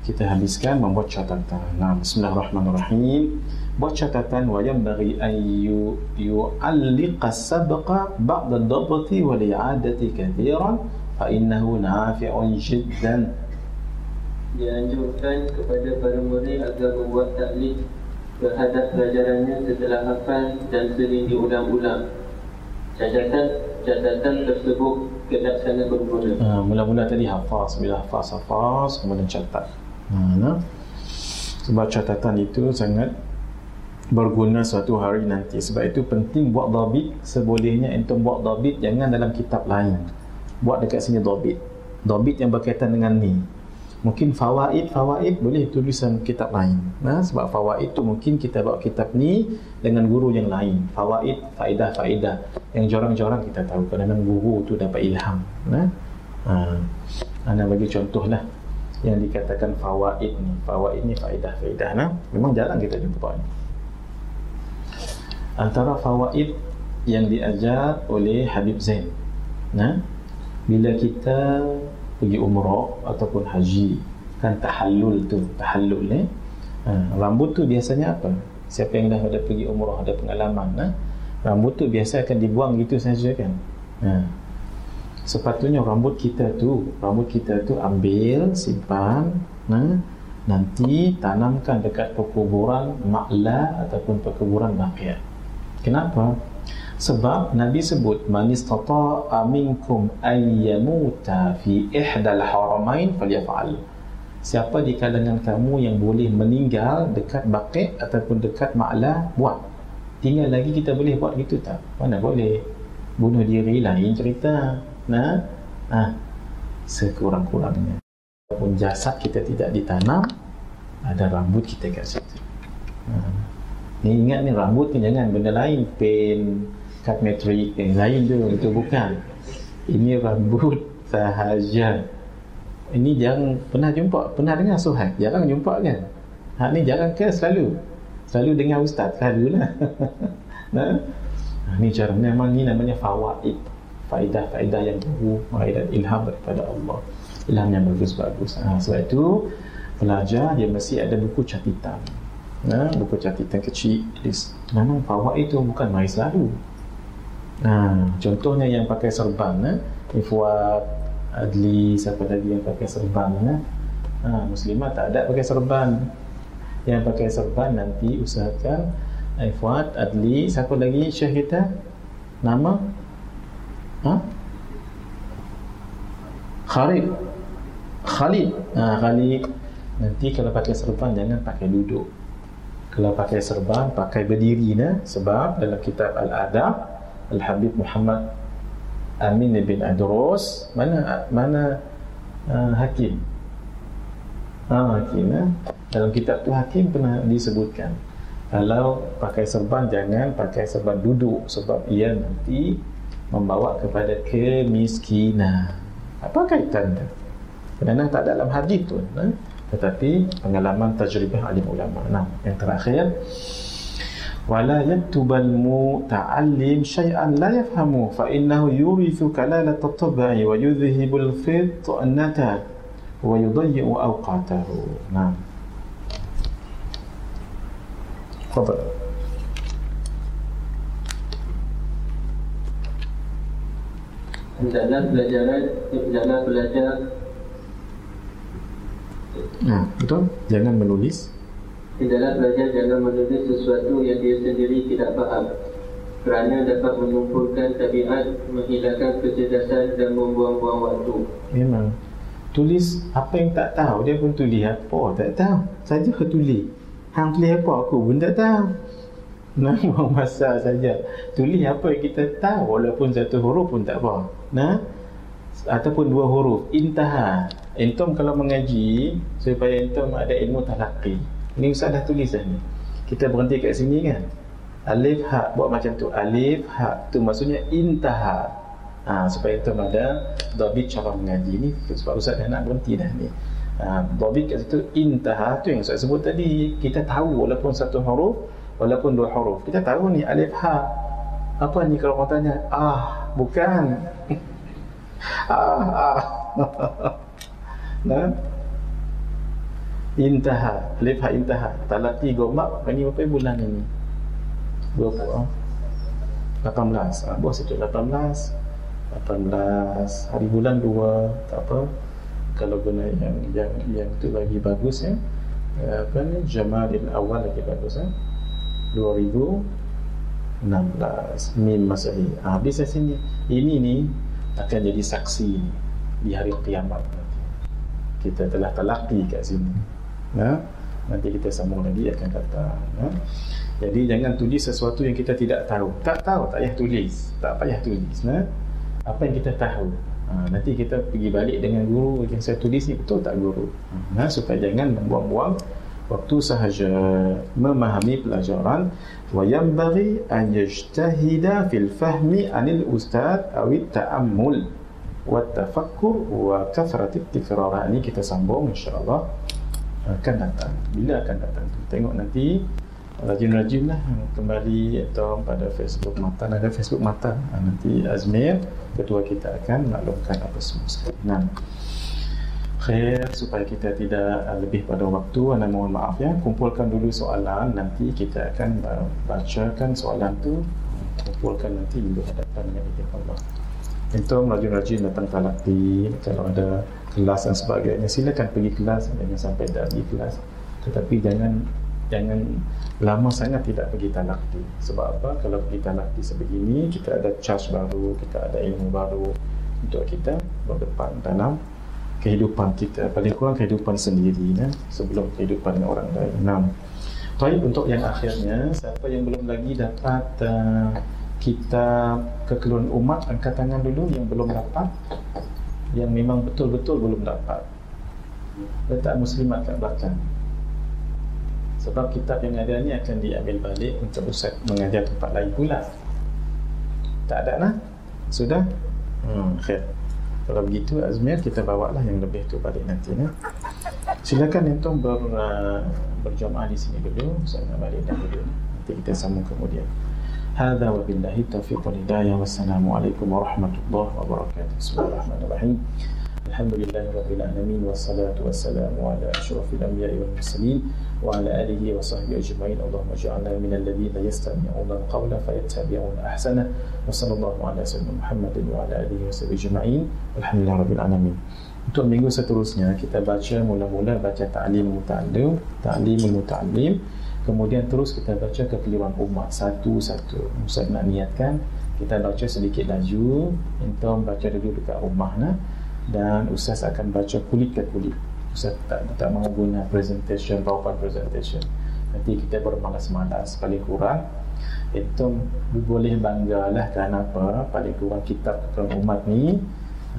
Kita habiskan membuat catatan. Bismillahirrahmanirrahim. Buat catatan, wa yanbaghi an yu'alliqa sabqa ba'da ad-dabti wal i'adati kathiran fa innahu nafi'un jiddan. Dianjurkan kepada para murid agar membuat taklid terhadap pelajarannya setelah hafal dan sering diulang-ulang. Catatan tersebut kelak sangat berguna. Mula-mula tadi hafaz, bila hafaz kemudian catat. Sebab catatan itu sangat berguna suatu hari nanti. Sebab itu penting buat dhabit. Sebolehnya entum buat dhabit, jangan dalam kitab lain. Buat dekat sini dhabit yang berkaitan dengan ni. Mungkin fawaid boleh tulisan kitab lain. Sebab fawaid tu mungkin kita bawa kitab ni dengan guru yang lain. Fawaid, faedah yang jorang-jorang kita tahu kadang-kadang guru tu dapat ilham. Ana bagi contoh lah yang dikatakan fawaid ni faedah. Memang jarang kita jumpa ni. Antara fawaid yang diajar oleh Habib Zain, bila kita pergi umrah ataupun haji, kan tahallul rambut tu biasanya apa? Siapa yang dah ada pergi umrah, ada pengalaman, rambut tu biasa akan dibuang gitu saja kan. Sepatutnya rambut kita tu ambil, simpan, nanti tanamkan dekat perkuburan ma'la ataupun perkuburan baqiyah. Kenapa? Sebab Nabi sebut man istata'a minkum ayyamuta fi ihdal haramain falyaf'al. Siapa di kalangan kamu yang boleh meninggal dekat Baqi' ataupun dekat Ma'la, buat. Tinggal lagi kita boleh buat gitu tak? Mana boleh. Bunuh diri lain cerita. Sekurang-kurangnya walaupun jasad kita tidak ditanam, ada rambut kita kat situ. Ni ingat ni, rambut ni jangan benda lain, pen, kad metrik yang lain tu, itu bukan. Ini rambut sahaja. Ini jarang pernah jumpa, pernah dengar Suhaib? Jarang jumpa kan? Ni jarang ke selalu dengar ustaz? Selalulah. Ni jarang. Memang ni namanya fawaid, faedah yang baru, faedah ilham daripada Allah, ilham yang bagus-bagus. Sebab itu pelajar dia mesti ada buku catatan, buku catatan kecil. Memang fawaid itu bukan main selalu. Contohnya yang pakai serban, Ifwat, Adli, siapa lagi yang pakai serban? Muslimah tak ada pakai serban. Yang pakai serban nanti usahakan Ifwat, Adli, siapa lagi Syekh kita? Nama? Khalid. Khalid. Nanti kalau pakai serban jangan pakai duduk. Kalau pakai serban pakai berdiri, sebab dalam kitab Al-Adab Al-Habib Muhammad Amin bin Adros, mana Hakim. Hakim, dalam kitab tu Hakim pernah disebutkan kalau pakai serban jangan pakai serban duduk, sebab ia nanti membawa kepada kemiskinan. Apa kaitan tu? Kadang-kadang tak dalam hadis tu, tetapi pengalaman tajribah alim ulama. Yang terakhir, wala yaktubal muta'allim syai'an la yafhamu fa innahu yurithu kalalat at-tab'i wa yudhhibul fitnata wa yudayyi'u awqatahu. Tafadhal. Hendaklah belajar. Betul? Jangan menulis. Hendaklah belajar jangan menulis sesuatu yang dia sendiri tidak faham, kerana dapat mengumpulkan tabiat, menghilangkan kecerdasan dan membuang-buang waktu. Memang tulis apa yang tak tahu, dia pun tulis apa tak tahu saja tulis. Hang tulis apa aku pun tak tahu. Nah, buang masa saja. Tulis apa yang kita tahu, walaupun satu huruf pun tak apa. Nah, ataupun dua huruf. Intaha. Entum kalau mengaji supaya entum ada ilmu talaqi. Ini Ustaz dah tulis dah ni. Kita berhenti kat sini kan. Alif ha, buat macam tu. Alif ha tu maksudnya intaha. Supaya entum ada dhabit cara mengaji ni. Sebab Ustaz dah nak berhenti dah ni. Dhabit kat situ intaha tu yang Ustaz sebut tadi. Kita tahu walaupun satu huruf, walaupun dua huruf. Kita tahu ni alif ha. Apa ni kalau orang tanya? Bukan. Nah. Intaha, alif ha intaha. Talaqi gomak ni berapa bulan ini? 18. Bawah situ 18 hari bulan 2, tak apa. Kalau guna yang tu lagi bagus ya. Apa ni? Jamadil Awal lagi bagus ya. 2016 Mim Masehi. Habis sini. Ini ni akan jadi saksi di hari kiamat nanti. Kita telah talaqi kat sini. Nanti kita sambung lagi akan datang. Jadi jangan tulis sesuatu yang kita tidak tahu. Tak tahu tak payah tulis. Tak payah tulis. Apa yang kita tahu. Nanti kita pergi balik dengan guru yang saya tulis ni betul tak guru. Supaya jangan membuang-buang waktu sahaja memahami pelajaran. Wa yanbaghi an yajtahida fil fahmi anil ustad awit ta'ammul wa tafakkur wa kathrat at-tikrar. Ini kita sambung insya-Allah akan datang. Bila akan datang tu tengok nanti. Rajin-rajin lah kembali atau pada Facebook Matan. Ada Facebook Matan. Nanti Azmir ketua kita akan maklumkan apa semua sekali. Khair, supaya kita tidak lebih pada waktu, anda mohon maaf ya, kumpulkan dulu soalan, nanti kita akan bacakan soalan tu, kumpulkan nanti minggu hadapan dengan izin Allah. Entum rajin-rajin datang talaqi. Kalau ada kelas dan sebagainya, silakan pergi kelas, jangan sampai tak pergi kelas. Tetapi jangan lama sangat tidak pergi talaqi. Sebab apa? Kalau pergi talaqi sebegini, kita ada charge baru, kita ada ilmu baru untuk kita berdepan dalam kehidupan kita, paling kurang kehidupan sendiri sebelum kehidupan orang lain. Baik, untuk yang akhirnya, siapa yang belum lagi dapat kitab Kekeluhan Umat, angkat tangan dulu yang belum dapat, yang memang betul-betul belum dapat. Letak Muslimat kat belakang. Sebab kitab yang ada ni akan diambil balik untuk Ustaz mengajar tempat lain pula. Tak ada lah? Sudah? Khair. Kalau begitu Azmir, kita bawa lah yang lebih tu balik nanti. Silakan entum berjamaah di sini dulu. Saya nak balik dah dulu. Nanti kita sambung kemudian. Hadza wa billahi taufiq wal hidayah. Wassalamualaikum warahmatullahi wabarakatuh. Bismillahirrahmanirrahim. Alhamdulillahirabbil alamin wassalatu wassalamu ala asyrafil anbiya'i wal mursalin wa ala alihi wa sahbihi ajma'in. Allahumma ij'alna minal ladzina yastami'una al-qawla fayattabi'una ahsana. Wa sallallahu ala sayyidina Muhammadin wa ala alihi wa sahbihi ajma'in. Alhamdulillahirabbil alamin. Untuk minggu seterusnya kita baca mula-mula baca ta'limul muta'allim, kemudian terus kita baca Kekeluhan Umat satu-satu. Ustaz nak niatkan kita baca sedikit laju, entum baca dulu dekat rumah dan Ustaz akan baca kulit ke kulit. Ustaz tak mahu guna presentation, PowerPoint presentation. Nanti kita bermalas-malas. Paling kurang entum boleh banggalah kerana apa? Paling kurang kitab Kekeluhan Umat ni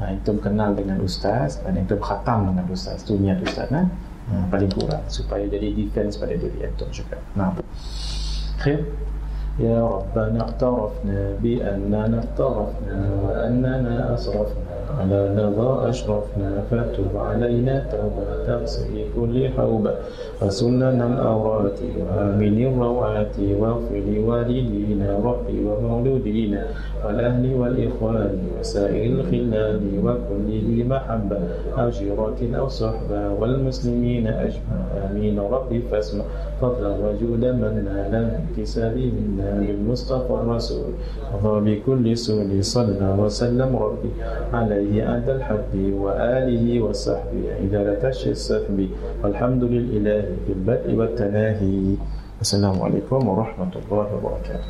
entum kenal dengan Ustaz dan entum khatam dengan Ustaz. Itu niat Ustaz paling kurang supaya jadi defense pada diri entum juga. Khair. Ya Rabbana i'tarafna bi annana i'tarafna wa annana asrafna ala nadha ashrafna fatub alayna tawbah taghsil kulli hawba fasunna al-awrati wa amini rawati wa fili walidina rabbi wa mauludina wal ahli wal ikhwani wa sa'il khilani wa kulli bi mahabba ajratin aw sahba wal muslimina ajma amin rabbi fasma fadla wa juda man la kisabi minna بالمصطفى الرسول وبكل سول صلى وسلم ربي عليه عند الحب وآله وصحبه عدالة السحب والحمد لله في البدء والتناهي. السلام عليكم ورحمة الله وبركاته.